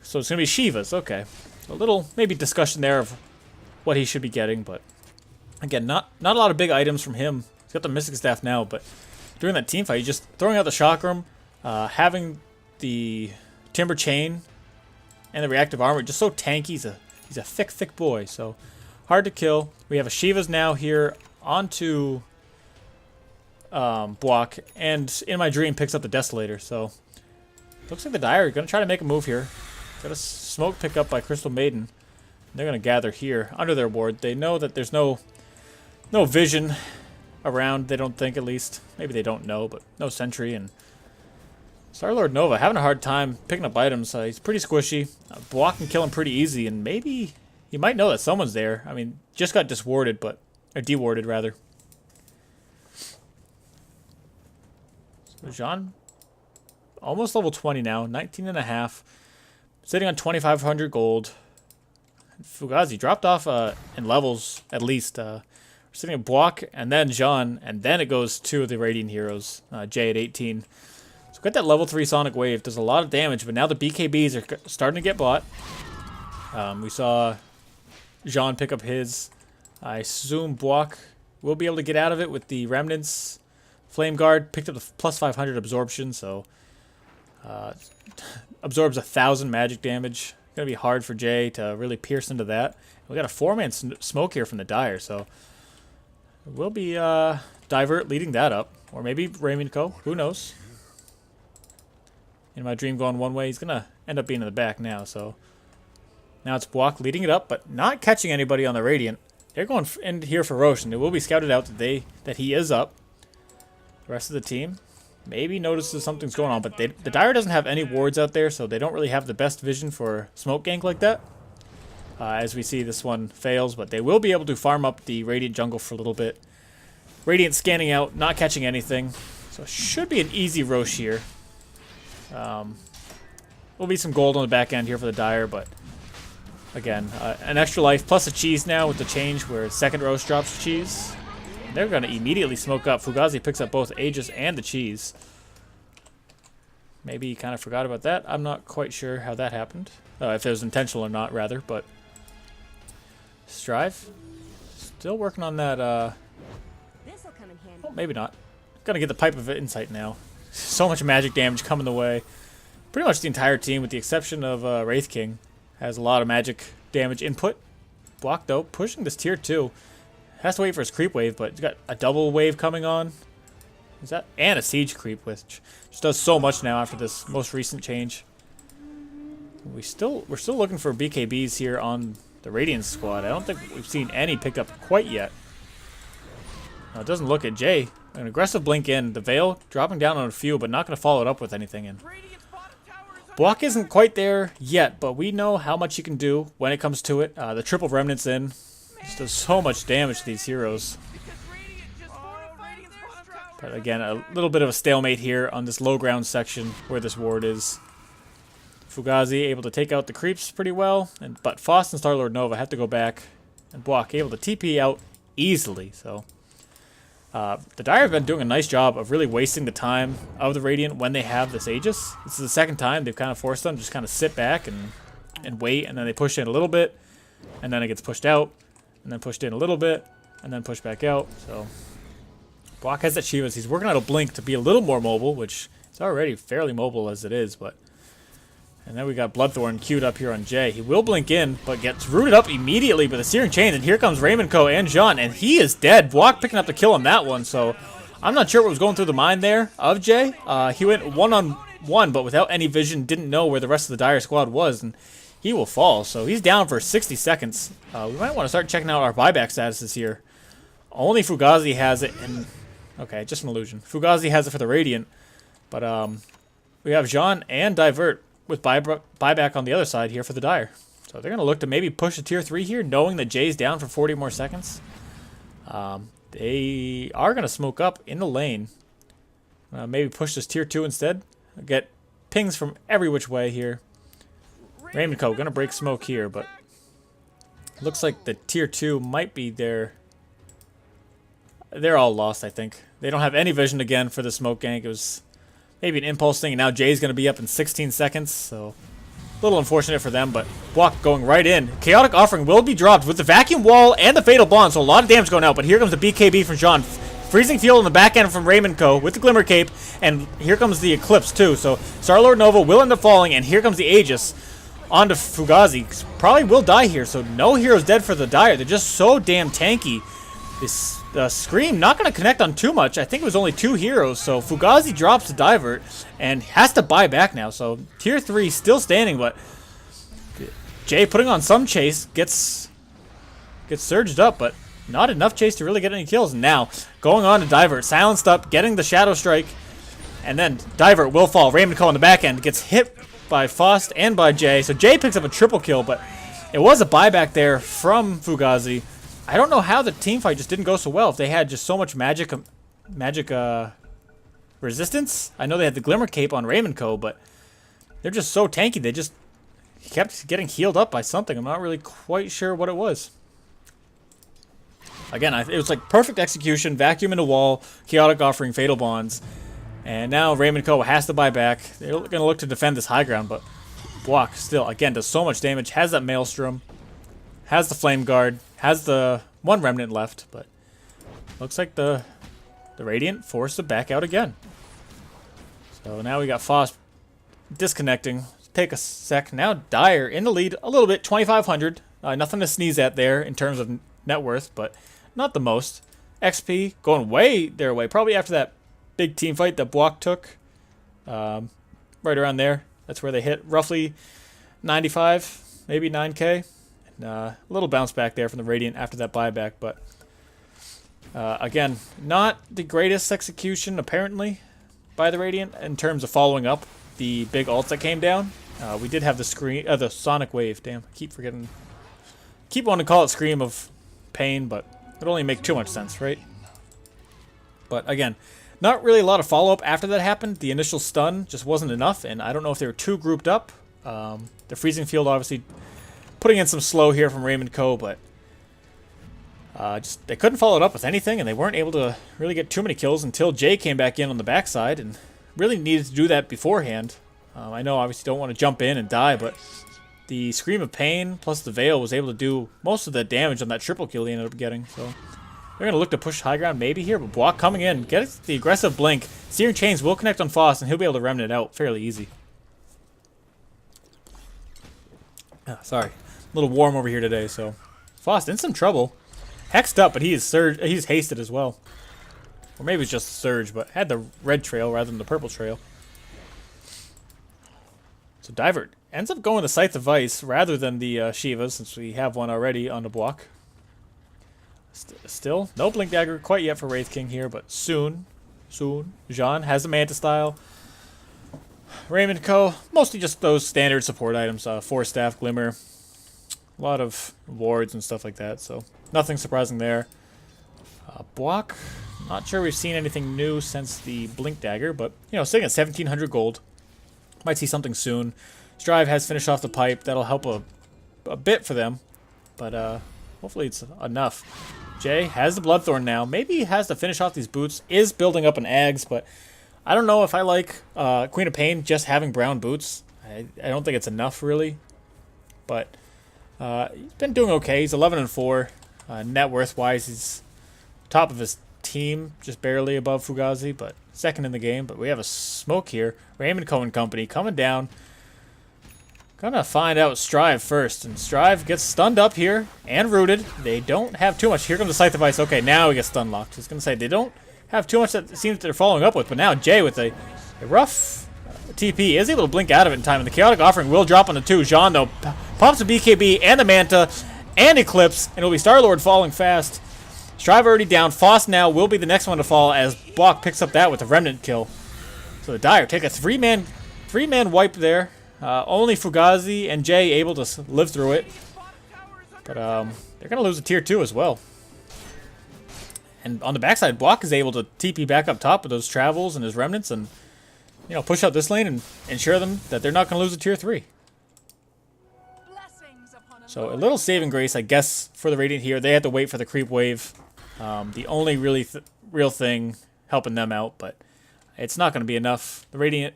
So it's going to be Shiva's. Okay. A little, maybe, discussion there of what he should be getting, but... Again, not a lot of big items from him. He's got the Mystic Staff now, but... During that team fight, he's just throwing out the Chakram, having the Timber Chain, and the Reactive Armor. Just so tanky. He's a thick boy, so... Hard to kill. We have a Shiva's now here onto Buak, and In My Dream picks up the Desolator. So looks like the Dire are going to try to make a move here. Got a smoke pick up by Crystal Maiden. They're going to gather here under their ward. They know that there's no vision around. They don't think, at least. Maybe they don't know, but no sentry. And Starlord Nova having a hard time picking up items. He's pretty squishy. Buak can kill him pretty easy, and maybe... You might know that someone's there. I mean, just got diswarded, or dewarded, rather. So Jean, almost level 20 now, 19.5. Sitting on 2,500 gold. Fugazi dropped off in levels, at least. We're sitting at Buak, and then Jean, and then it goes to the Radiant Heroes, Jay at 18. So got that level 3 Sonic Wave. Does a lot of damage, but now the BKBs are starting to get bought. We saw... Jean pick up his. I assume Buak will be able to get out of it with the Remnants. Flame Guard picked up the plus 500 absorption, so absorbs 1,000 magic damage. Gonna be hard for Jay to really pierce into that. We got a 4-man smoke here from the Dire, so it will be Divert leading that up, or maybe Raymond Co. Who knows? In My Dream going one way, he's gonna end up being in the back now, so. Now it's Buak leading it up, but not catching anybody on the Radiant. They're going in here for Roche, and it will be scouted out that he is up. The rest of the team maybe notices something's going on, but the Dire doesn't have any wards out there, so they don't really have the best vision for smoke gank like that. As we see, this one fails, but they will be able to farm up the Radiant jungle for a little bit. Radiant scanning out, not catching anything, so it should be an easy Roche here. Will be some gold on the back end here for the Dire, but... Again, an extra life plus a cheese now with the change where second Roche drops cheese. They're going to immediately smoke up. Fugazi picks up both Aegis and the cheese. Maybe he kind of forgot about that. I'm not quite sure how that happened. If it was intentional or not, rather. But Strive, still working on that. Oh, maybe not. Gonna get the Pipe of Insight now. So much magic damage coming the way. Pretty much the entire team, with the exception of Wraith King. Has a lot of magic damage input. Buak, though, pushing this tier 2. Has to wait for his creep wave, but he's got a double wave coming on. Is that? And a siege creep, which just does so much now after this most recent change. We're still looking for BKBs here on the Radiant squad. I don't think we've seen any picked up quite yet. Now, it doesn't look at Jay. An aggressive blink in. The Veil dropping down on a few, but not going to follow it up with anything. And Buak isn't quite there yet, but we know how much he can do when it comes to it. The triple Remnants in. Just does so much damage to these heroes. But again, a little bit of a stalemate here on this low ground section where this ward is. Fugazi able to take out the creeps pretty well, but Faust and Starlord Nova have to go back. And Buak able to TP out easily. So the Dire have been doing a nice job of really wasting the time of the Radiant when they have this Aegis. This is the second time they've kind of forced them to just kind of sit back and wait, and then they push in a little bit, and then it gets pushed out, and then pushed in a little bit, and then pushed back out. So Block has that Shivas. He's working out a Blink to be a little more mobile, which is already fairly mobile as it is, but... And then we got Bloodthorn queued up here on Jay. He will blink in, but gets rooted up immediately by the Searing Chains. And here comes Raymond Co. and Jean, and he is dead. Block picking up the kill on that one, so I'm not sure what was going through the mind there of Jay. He went one-on-one, but without any vision, didn't know where the rest of the Dire squad was, and he will fall. So he's down for 60 seconds. We might want to start checking out our buyback statuses here. Only Fugazi has it, and... Okay, just an illusion. Fugazi has it for the Radiant, but we have Jean and Divert with buyback on the other side here for the Dire. So they're going to look to maybe push a tier 3 here, knowing that Jay's down for 40 more seconds. They are going to smoke up in the lane. Maybe push this tier 2 instead. Get pings from every which way here. Raymond Co. going to break smoke here, but looks like the tier 2 might be there. They're all lost, I think. They don't have any vision again for the smoke gank. It was... maybe an impulse thing, and now Jay's going to be up in 16 seconds, so a little unfortunate for them, but Block going right in. Chaotic Offering will be dropped with the Vacuum Wall and the Fatal Bond, so a lot of damage going out, but here comes the BKB from Jean. Freezing Field on the back end from Raymond Co. with the Glimmer Cape, and here comes the Eclipse too, so Starlord Nova will end up falling, and here comes the Aegis onto Fugazi. Probably will die here, so no heroes dead for the Dire. They're just so damn tanky. This Scream not going to connect on too much. I think it was only 2 heroes, so Fugazi drops the Divert and has to buy back now. So tier 3 still standing, but Jay putting on some chase, gets surged up, but not enough chase to really get any kills. And now going on to Divert, silenced up, getting the Shadow Strike, and then Divert will fall. Raymond Co. on the back end gets hit by Faust and by Jay. So Jay picks up a triple kill, but it was a buyback there from Fugazi. I don't know how the team fight just didn't go so well. If they had just so much magic resistance. I know they had the Glimmer Cape on Raymond Co., but they're just so tanky. They just kept getting healed up by something. I'm not really quite sure what it was. Again, it was like perfect execution, vacuum in the wall, Chaotic Offering, Fatal Bonds, and now Raymond Co. has to buy back. They're going to look to defend this high ground, but Block still, again, does so much damage, has that Maelstrom, has the Flame Guard, has the one Remnant left, but looks like the Radiant forced to back out again. So now we got Faust disconnecting. Take a sec. Now Dire in the lead a little bit, 2,500. Nothing to sneeze at there in terms of net worth, but not the most. XP going way their way, probably after that big team fight that Block took. Right around there. That's where they hit roughly 95, maybe 9k. A little bounce back there from the Radiant after that buyback, but again, not the greatest execution apparently by the Radiant in terms of following up the big ults that came down. We did have the Sonic Wave. Damn, I keep forgetting. Keep wanting to call it Scream of Pain, but it would only make too much sense, right? But again, not really a lot of follow-up after that happened. The initial stun just wasn't enough, and I don't know if they were too grouped up. The Freezing Field obviously putting in some slow here from Raymond Co., but just they couldn't follow it up with anything, and they weren't able to really get too many kills until Jay came back in on the backside, and really needed to do that beforehand. I know obviously don't want to jump in and die, but the Scream of Pain plus the Veil was able to do most of the damage on that triple kill he ended up getting. So they're going to look to push high ground maybe here, but Block coming in, gets the aggressive blink. Searing Chains will connect on Faust, and he'll be able to remnant out fairly easy. Sorry, a little warm over here today, so Faust in some trouble. Hexed up, but he's hasted as well. Or maybe it's just a surge, but had the red trail rather than the purple trail. So Divert ends up going the Scythe of Vice rather than the Shivas, since we have one already on the block. Still, no Blink Dagger quite yet for Wraith King here, but soon. Jean has the Manta Style. Raymond Co., mostly just those standard support items, Force Staff, Glimmer, a lot of wards and stuff like that, so nothing surprising there. Block, not sure we've seen anything new since the Blink Dagger, but, you know, sitting at 1,700 gold. Might see something soon. Strive has finished off the pipe. That'll help a bit for them, but hopefully it's enough. Jay has the Bloodthorn now. Maybe he has to finish off these boots. Is building up an Ags, but I don't know if I like Queen of Pain just having brown boots. I don't think it's enough, really. But he's been doing okay. He's 11-4. Net worth-wise, he's top of his team, just barely above Fugazi, but second in the game. But we have a smoke here. Raymond Cohen Company coming down. Gonna find out Strive first, and Strive gets stunned up here and rooted. They don't have too much. Here comes the Scythe of Ice. Okay, now he gets stun locked. I was gonna say they don't have too much that seems they're following up with, but now Jay with a rough TP is able to blink out of it in time, and the Chaotic Offering will drop on the 2. Jean, though, pops the BKB and the Manta and Eclipse, and it'll be Star-Lord falling fast. Strive already down. Foss now will be the next one to fall as Block picks up that with a Remnant kill. So the Dire take a three-man wipe there. Only Fugazi and Jay able to live through it. But they're going to lose a tier 2 as well. And on the backside, Block is able to TP back up top with those travels and his remnants and, you know, push out this lane and ensure them that they're not going to lose a tier 3. So a little saving grace, I guess, for the Radiant here. They had to wait for the creep wave. The only really real thing helping them out, but it's not going to be enough. The Radiant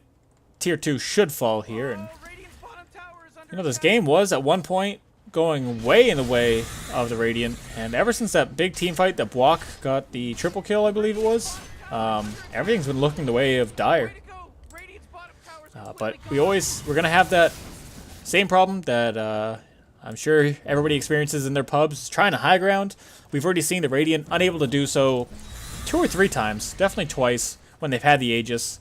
tier 2 should fall here. And, you know, this game was at one point going way in the way of the Radiant, and ever since that big team fight that Block got the triple kill, I believe it was, everything's been looking the way of Dire. But we're gonna have that same problem that I'm sure everybody experiences in their pubs, trying to high ground. We've already seen the Radiant unable to do so 2 or 3 times, definitely twice when they've had the Aegis.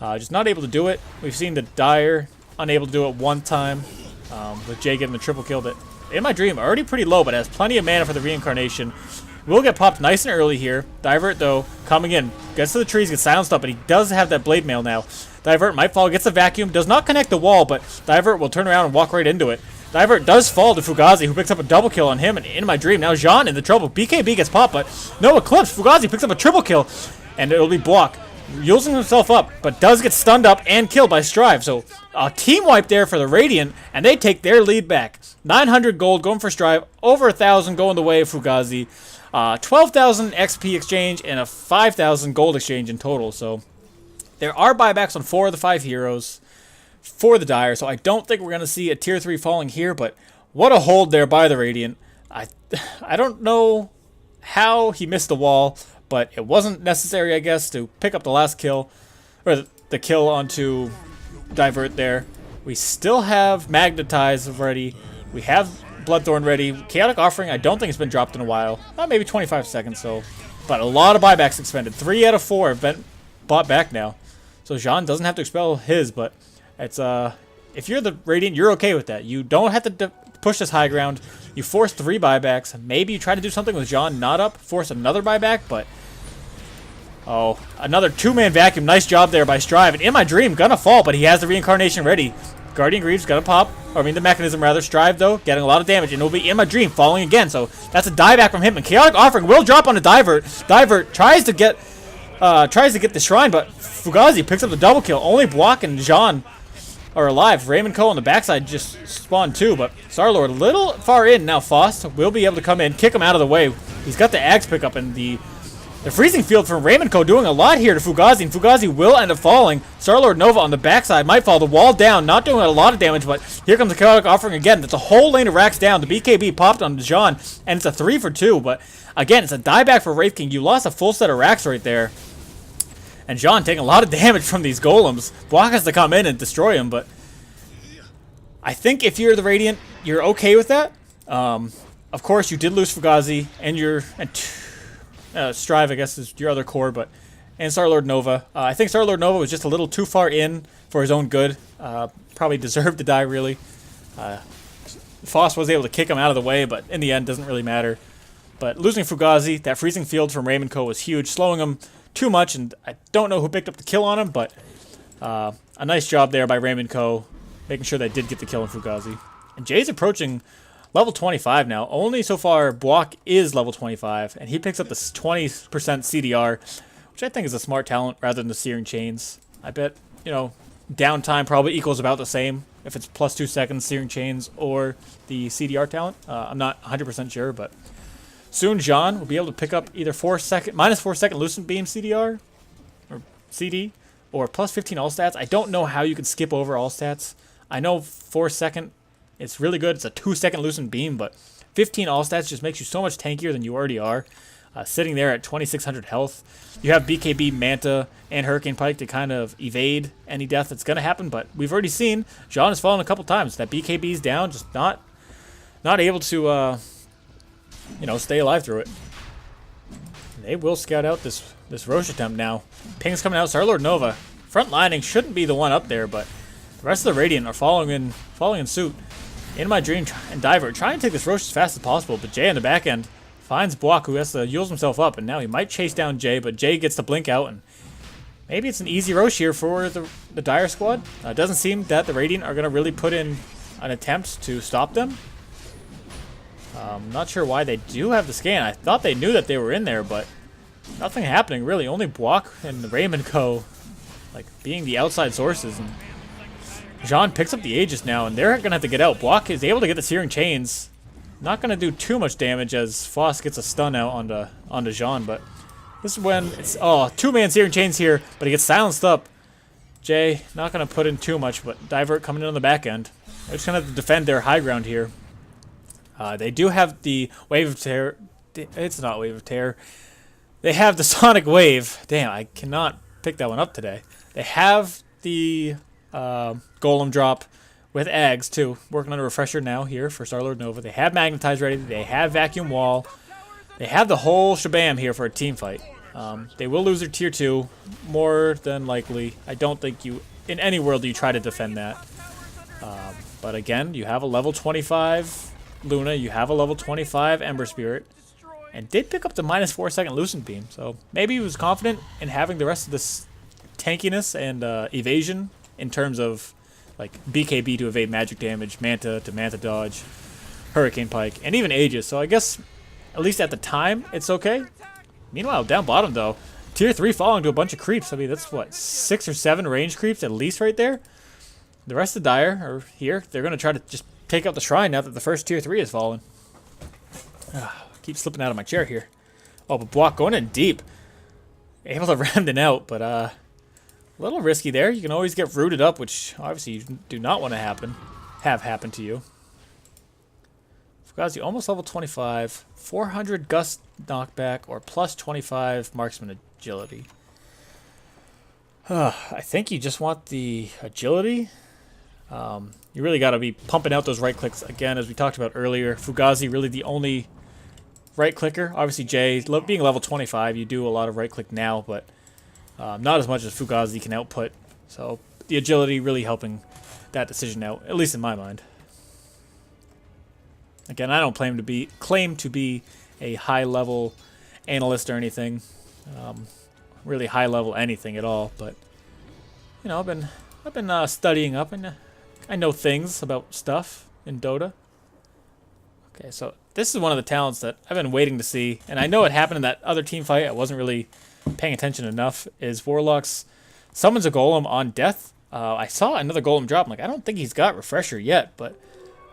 Just not able to do it. We've seen the Dire unable to do it 1 time. With Jay getting the triple kill that, in my dream, already pretty low, but has plenty of mana for the reincarnation. Will get popped nice and early here. Divert, though, coming in. Gets to the trees, gets silenced up, but he does have that blade mail now. Divert might fall, gets the vacuum, does not connect the wall, but Divert will turn around and walk right into it. Divert does fall to Fugazi, who picks up a double kill on him, and in my dream, now Jean in the trouble. BKB gets popped, but no Eclipse. Fugazi picks up a triple kill, and it'll be Block. Using himself up, but does get stunned up and killed by Strive. So a team wipe there for the Radiant, and they take their lead back. 900 gold going for Strive, over 1,000 going the way of Fugazi. 12,000 XP exchange and a 5,000 gold exchange in total. So there are buybacks on 4 of the 5 heroes for the Dire. So I don't think we're going to see a tier 3 falling here, but what a hold there by the Radiant. I don't know how he missed the wall, but it wasn't necessary, I guess, to pick up the last kill, or the kill onto Divert there. We still have Magnetize ready. We have Bloodthorn ready. Chaotic Offering, I don't think it's been dropped in a while. Maybe 25 seconds, so. But a lot of buybacks expended. 3 out of 4 have been bought back now. So Jean doesn't have to expel his, but it's, if you're the Radiant, you're okay with that. You don't have to push this high ground. You force 3 buybacks. Maybe you try to do something with Jean not up. Force another buyback, but... Oh, another 2-man vacuum. Nice job there by Strive. And in my dream, gonna fall, but he has the reincarnation ready. Guardian Greaves gonna pop. Or, I mean, the mechanism rather. Strive, though, getting a lot of damage. And it'll be in my dream, falling again. So that's a dieback from him. And Chaotic Offering will drop on a Divert. Divert tries to get the shrine, but Fugazi picks up the double kill. Only Block and Jean are alive. Raymond Cole on the backside just spawned too, but Star-Lord a little far in. Now Faust will be able to come in, kick him out of the way. He's got the Axe pickup, and the freezing field from Raymond Cole doing a lot here to Fugazi, and Fugazi will end up falling. Star-Lord Nova on the backside might fall. The wall down, not doing a lot of damage, but here comes the Chaotic Offering again. That's a whole lane of racks down. The BKB popped on Jean, and it's a 3 for 2, but again, it's a dieback for Wraith King. You lost a full set of racks right there. And Jean taking a lot of damage from these golems. Block has to come in and destroy him, but I think if you're the Radiant, you're okay with that. Of course, you did lose Fugazi, and Strive, I guess, is your other core, and Star-Lord Nova. I think Star-Lord Nova was just a little too far in for his own good. Probably deserved to die, really. Foss was able to kick him out of the way, but in the end, doesn't really matter. But losing Fugazi, that freezing field from Raymond Co. was huge, slowing him too much, and I don't know who picked up the kill on him, but a nice job there by Raymond Co. making sure they did get the kill on Fugazi. And Jay's approaching level 25 now. Only so far, Block is level 25, and he picks up the 20% CDR, which I think is a smart talent rather than the Searing Chains. I bet, you know, downtime probably equals about the same if it's +2 seconds Searing Chains or the CDR talent. I'm not 100% sure, but soon Jean will be able to pick up either minus 4 second Lucent Beam CDR, or CD, or plus 15 all stats. I don't know how you can skip over all stats. I know 4 second, it's really good. It's a 2 second Lucent Beam, but 15 all stats just makes you so much tankier than you already are. Sitting there at 2600 health. You have BKB, Manta, and Hurricane Pike to kind of evade any death that's going to happen, but we've already seen Jean has fallen a couple times. That BKB's down, just not able to, stay alive through it. They will scout out this Roche attempt now. Ping's coming out. Starlord Nova. Front lining shouldn't be the one up there, but the rest of the Radiant are following in suit. In My Dream and Diver trying to take this Roche as fast as possible, but Jay on the back end finds Buak, who has to heal himself up, and now he might chase down Jay, but Jay gets to blink out, and maybe it's an easy Roche here for the Dire squad. It doesn't seem that the Radiant are going to really put in an attempt to stop them. I'm not sure why they do have the scan. I thought they knew that they were in there, but nothing happening, really. Only Buak and Raymond Co. being the outside sources, and Jean picks up the Aegis now, and they're going to have to get out. Buak is able to get the Searing Chains. Not going to do too much damage as Foss gets a stun out onto Jean, but this is when it's, two-man Searing Chains here, but he gets silenced up. Jay, not going to put in too much, but Divert coming in on the back end. They're just going to have to defend their high ground here. They do have the Wave of Terror. It's not Wave of Terror. They have the Sonic Wave. Damn, I cannot pick that one up today. They have the Golem drop with Eggs, too. Working on a refresher now here for Starlord Nova. They have Magnetize ready. They have Vacuum Wall. They have the whole shabam here for a team fight. They will lose their tier 2, more than likely. I don't think in any world do you try to defend that. But again, you have a level 25 Luna. You have a level 25 Ember Spirit. And did pick up the minus 4 second Lucent Beam. So maybe he was confident in having the rest of this tankiness and evasion in terms of BKB to evade magic damage, Manta to Manta dodge, Hurricane Pike, and even Aegis. So I guess, at least at the time, it's okay. Meanwhile, down bottom though, tier 3 falling to a bunch of creeps. I mean, that's what, 6 or 7 range creeps at least right there. The rest of Dire are here. They're going to try to just take out the shrine now that the first tier 3 has fallen. Keep slipping out of my chair here. Oh, but Buak going in deep. Able to ram them out, but a little risky there. You can always get rooted up, which obviously you do not want to have happen to you. Fugazi almost level 25. 400 gust knockback or plus 25 marksman agility. I think you just want the agility. You really got to be pumping out those right clicks. Again, as we talked about earlier, Fugazi really the only right clicker. Obviously, Jay, being level 25, you do a lot of right click now, but not as much as Fugazi can output. So the agility really helping that decision out, at least in my mind. Again, I don't claim to be a high level analyst or anything, really high level anything at all. But you know, I've been studying up, and I know things about stuff in Dota. Okay, so this is one of the talents that I've been waiting to see, and I know it happened in that other team fight. I wasn't really paying attention enough. Is Warlock's summons a golem on death. I saw another golem drop. I'm like, I don't think he's got refresher yet,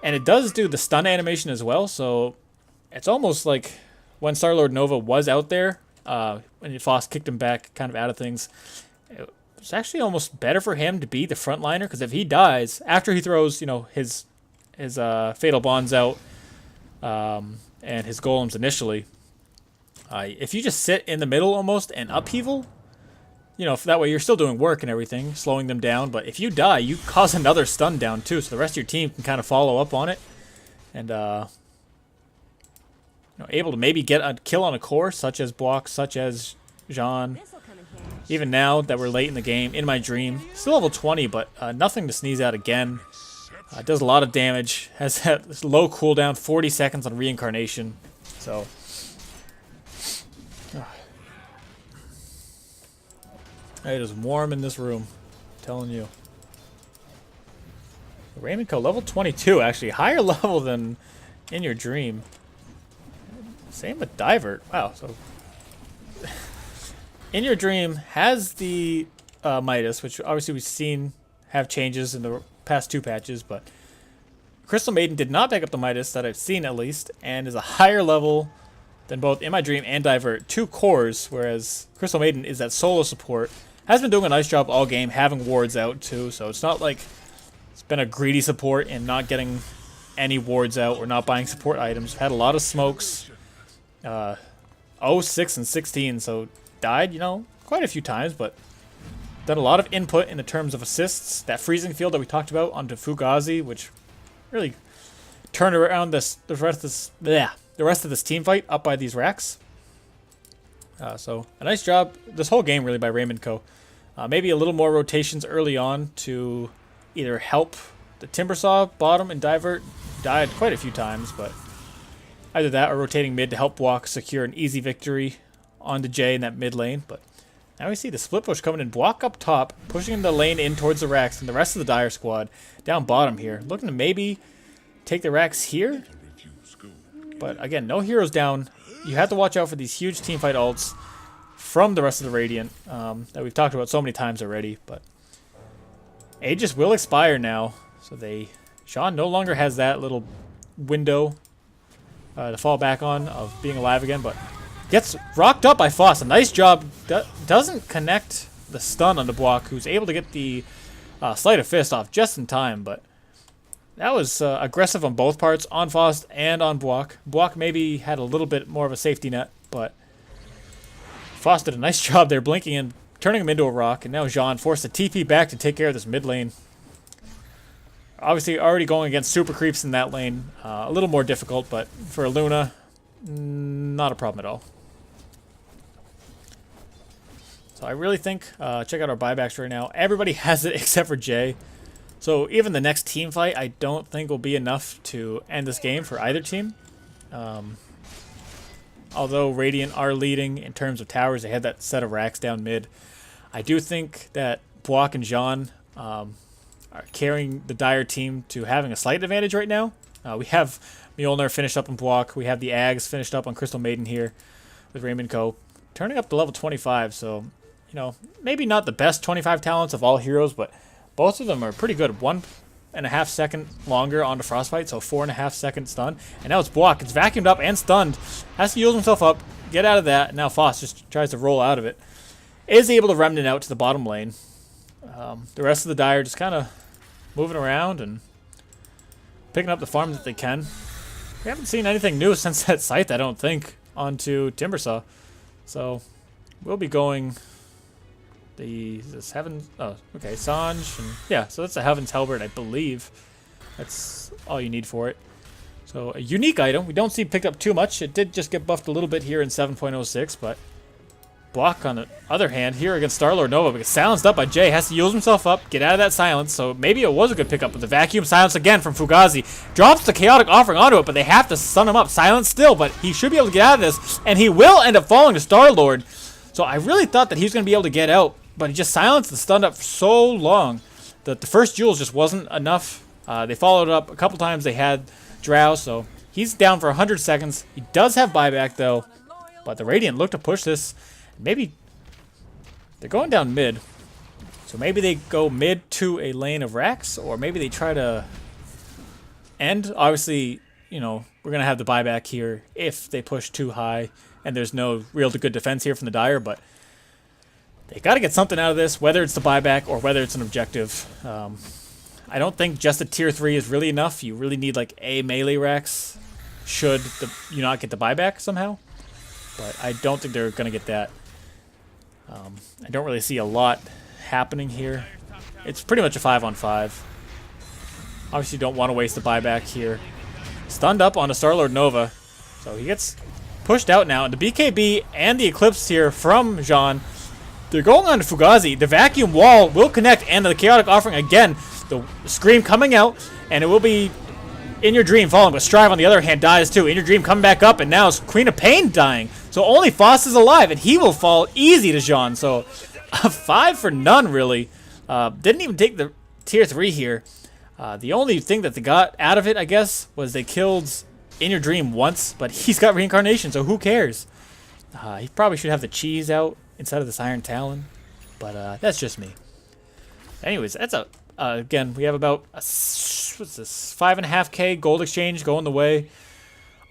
and it does do the stun animation as well. So it's almost like when Starlord Nova was out there, when Foss kicked him back, kind of out of things. It's actually almost better for him to be the frontliner, because if he dies after he throws, his fatal bonds out and his golems initially, if you just sit in the middle almost and upheaval, that way you're still doing work and everything, slowing them down. But if you die, you cause another stun down too, so the rest of your team can kind of follow up on it, and able to maybe get a kill on a core, such as Buak, such as Jean. Even now that we're late in the game, In My Dream, still level 20, but nothing to sneeze at again. Does a lot of damage, has that low cooldown, 40 seconds on reincarnation. So, it is warm in this room, I'm telling you. Raymond Co, level 22, actually, higher level than In Your Dream. Same with Divert, wow, so... In Your Dream has the Midas, which obviously we've seen have changes in the past 2 patches, but Crystal Maiden did not pick up the Midas that I've seen at least, and is a higher level then both In My Dream and Divert 2 cores, whereas Crystal Maiden is that solo support. Has been doing a nice job all game, having wards out too, so it's not like it's been a greedy support and not getting any wards out or not buying support items. Had a lot of smokes, 6 and 16, so died, you know, quite a few times, but done a lot of input in the terms of assists. That freezing field that we talked about onto Fugazi, which really turned around the rest of this team fight up by these racks. So a nice job this whole game really by Raymond Co. Maybe a little more rotations early on to either help the Timbersaw bottom and Divert. Died quite a few times, but either that or rotating mid to help Buak secure an easy victory onto Jay in that mid lane. But now we see the split push coming in. Buak up top, pushing the lane in towards the racks, and the rest of the Dire squad down bottom here. Looking to maybe take the racks here. But again, no heroes down. You have to watch out for these huge teamfight ults from the rest of the Radiant that we've talked about so many times already. But Aegis will expire now, so Sean no longer has that little window to fall back on of being alive again, but gets rocked up by Foss. A nice job. Doesn't connect the stun on the Buak, who's able to get the Sleight of Fist off just in time, but that was aggressive on both parts, on Foss and on Buak. Buak maybe had a little bit more of a safety net, but Foss did a nice job there, blinking and turning him into a rock, and now Jean forced to TP back to take care of this mid lane. Obviously already going against super creeps in that lane. A little more difficult, but for Luna, not a problem at all. So I really think, check out our buybacks right now. Everybody has it except for Jay. So even the next team fight, I don't think will be enough to end this game for either team. Although Radiant are leading in terms of towers, they had that set of racks down mid. I do think that Buak and Jean are carrying the Dire team to having a slight advantage right now. We have Mjolnir finished up on Buak. We have the Ags finished up on Crystal Maiden here with Raymond Co. Turning up to level 25, so, you know, maybe not the best 25 talents of all heroes, but both of them are pretty good. 1.5 second longer on the Frostbite, so 4.5 second stun. And now it's Buak. It's vacuumed up and stunned. Has to use himself up, get out of that. Now Foss just tries to roll out of it. Is able to remnant out to the bottom lane. The rest of the Dire just kind of moving around and picking up the farm that they can. We haven't seen anything new since that scythe, I don't think, onto Timbersaw. So we'll be going this Heaven's, oh, okay, Sanj, and yeah, so that's a Heaven's Halberd, I believe. That's all you need for it. So a unique item. We don't see picked up too much. It did just get buffed a little bit here in 7.06, but Buak, on the other hand, here against Starlord Nova, because silenced up by Jay, has to use himself up, get out of that silence, so maybe it was a good pickup, but the vacuum silence again from Fugazi. Drops the Chaotic Offering onto it, but they have to stun him up. Silence still, but he should be able to get out of this, and he will end up falling to Starlord. So I really thought that he was going to be able to get out, but he just silenced and stunned up for so long that the first Jules just wasn't enough. They followed up a couple times. They had Drow, so he's down for 100 seconds. He does have buyback, though, but the Radiant look to push this. Maybe they're going down mid, so maybe they go mid to a lane of racks, or maybe they try to end. Obviously, you know, we're going to have the buyback here if they push too high, and there's no real good defense here from the Dire, but they got to get something out of this, whether it's the buyback or whether it's an objective. I don't think just a tier 3 is really enough. You really need like a melee racks should you not get the buyback somehow, but I don't think they're going to get that. I don't really see a lot happening here. It's pretty much a 5-on-5. Obviously, you don't want to waste the buyback here. Stunned up on a Starlord Nova, so he gets pushed out now. And the BKB and the Eclipse here from Jean. They're going on to Fugazi. The vacuum wall will connect, and the Chaotic Offering again. The Scream coming out, and it will be In Your Dream falling, but Strive on the other hand dies too. In Your Dream coming back up, and now it's Queen of Pain dying. So only Foss is alive, and he will fall easy to Jean. So a 5 for none, really. Didn't even take the tier 3 here. The only thing that they got out of it, I guess, was they killed In Your Dream once, but he's got Reincarnation, so who cares? He probably should have the cheese out instead of this Iron Talon, but that's just me. Anyways, that's a again, we have about what's this, 5.5k gold exchange going the way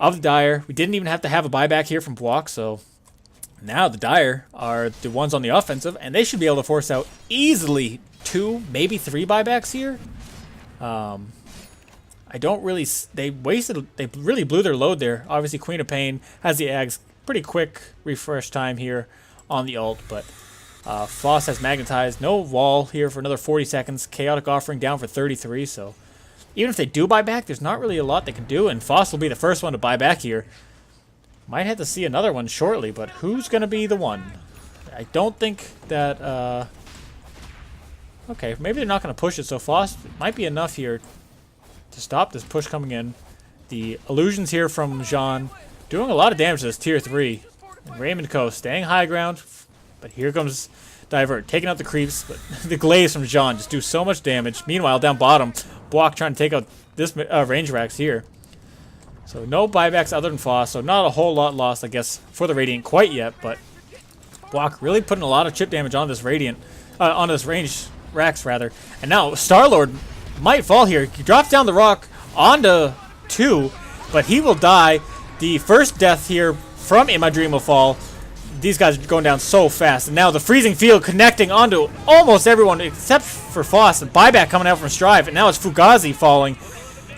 of the Dire. We didn't even have to have a buyback here from Buak, so now the Dire are the ones on the offensive, and they should be able to force out easily 2, maybe 3 buybacks here. I don't really... They really blew their load there. Obviously, Queen of Pain has the Ags. Pretty quick refresh time here on the ult, but Foss has magnetized. No wall here for another 40 seconds. Chaotic Offering down for 33, so even if they do buy back, there's not really a lot they can do, and Foss will be the first one to buy back here. Might have to see another one shortly, but who's going to be the one? I don't think that... Okay, maybe they're not going to push it, so Foss might be enough here to stop this push coming in. The illusions here from Jean doing a lot of damage to this tier 3. And Raymond Co. staying high ground, but here comes Divert, taking out the creeps, but the glaze from Jean just do so much damage. Meanwhile, down bottom, Buak trying to take out this range racks here. So no buybacks other than Foss, so not a whole lot lost, I guess, for the Radiant quite yet, but Buak really putting a lot of chip damage on this Radiant, on this range racks rather. And now Star-Lord might fall here. He drops down the rock onto 2, but he will die. The first death here from In My Dream will fall. These guys are going down so fast. And now the freezing field connecting onto almost everyone except for Foss. And buyback coming out from Strive. And now it's Fugazi falling.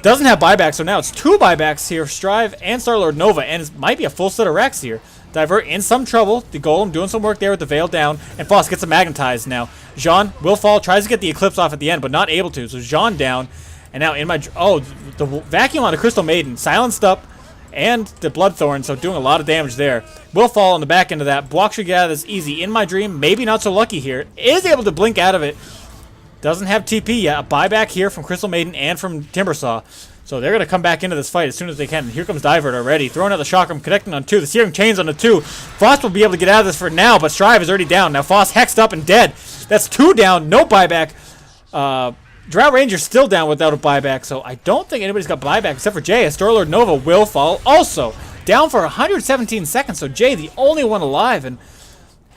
Doesn't have buyback, so now it's 2 buybacks here. Strive and Star-Lord Nova. And it might be a full set of racks here. Divert in some trouble. The Golem doing some work there with the Veil down. And Foss gets a magnetized now. Jean will fall. Tries to get the Eclipse off at the end, but not able to. So Jean down. And now In My... Oh, the vacuum on the Crystal Maiden. Silenced up. And the Bloodthorn, so doing a lot of damage there. Will fall on the back end of that. Buak should get out of this easy. In My Dream, maybe not so lucky here. Is able to blink out of it. Doesn't have TP yet. A buyback here from Crystal Maiden and from Timbersaw. So they're going to come back into this fight as soon as they can. Here comes Divert already. Throwing out the Chakram, connecting on 2. The Searing Chains on the 2. Foss will be able to get out of this for now, but Strive is already down. Now Foss hexed up and dead. That's 2 down. No buyback. Drow Ranger's still down without a buyback, so I don't think anybody's got buyback except for Jay. Star-Lord Nova will fall also. Down for 117 seconds, so Jay, the only one alive, and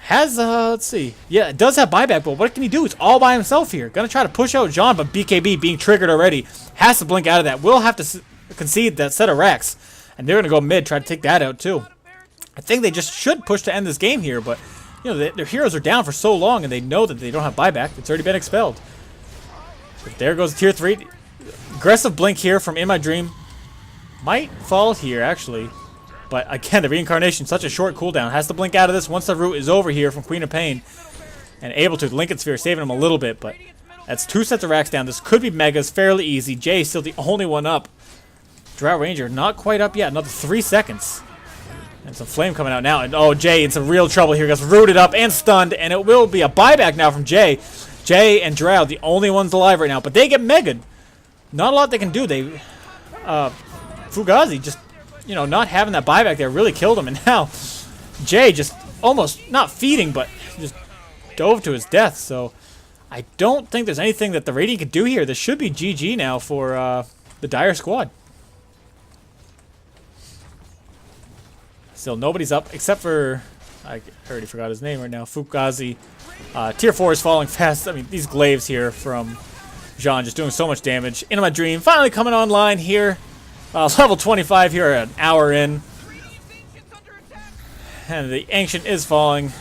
has, let's see. Yeah, it does have buyback, but what can he do? It's all by himself here. Gonna try to push out Jean, but BKB being triggered already. Has to blink out of that. Will have to concede that set of racks, and they're gonna go mid, try to take that out too. I think they just should push to end this game here, but, you know, their heroes are down for so long, and they know that they don't have buyback. It's already been expelled. But there goes tier 3. Aggressive blink here from In My Dream. Might fall here, actually. But again, the reincarnation, such a short cooldown. Has to blink out of this once the root is over here from Queen of Pain. And able to. The Lincoln Sphere saving him a little bit, but that's 2 sets of racks down. This could be megas, fairly easy. Jay still the only one up. Drow Ranger not quite up yet. Another 3 seconds. And some flame coming out now. And oh, Jay in some real trouble here. Gets rooted up and stunned. And it will be a buyback now from Jay. Jay and Drow, the only ones alive right now, but they get megaed. Not a lot they can do. They, Fugazi just, you know, not having that buyback there really killed him, and now Jay just almost not feeding, but just dove to his death. So I don't think there's anything that the Radiant can do here. This should be GG now for the Dire squad. Still nobody's up except for, I already forgot his name right now, Fugazi. Tier 4 is falling fast. I mean, these glaives here from Jean just doing so much damage. In My Dream finally coming online here. Level 25 here, an hour in. And the Ancient is falling.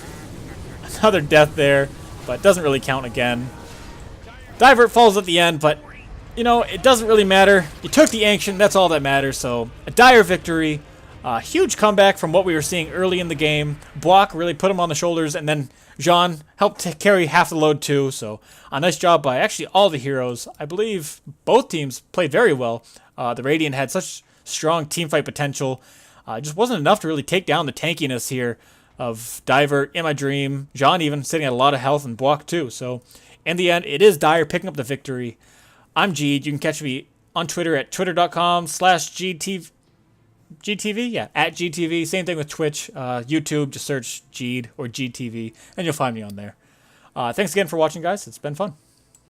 Another death there, but doesn't really count again. Divert falls at the end, but, you know, it doesn't really matter. You took the Ancient, that's all that matters. So, a Dire victory. Huge comeback from what we were seeing early in the game. Buak really put him on the shoulders, and then Jean helped carry half the load too. So a nice job by actually all the heroes. I believe both teams played very well. The Radiant had such strong teamfight potential. Just wasn't enough to really take down the tankiness here of Divert, In My Dream, Jean even sitting at a lot of health, and Buak too. So in the end, it is Dire picking up the victory. I'm Jeed. You can catch me on Twitter at twitter.com/GTV, yeah, at GTV. Same thing with Twitch, YouTube. Just search Jeed or GTV, and you'll find me on there. Thanks again for watching, guys. It's been fun.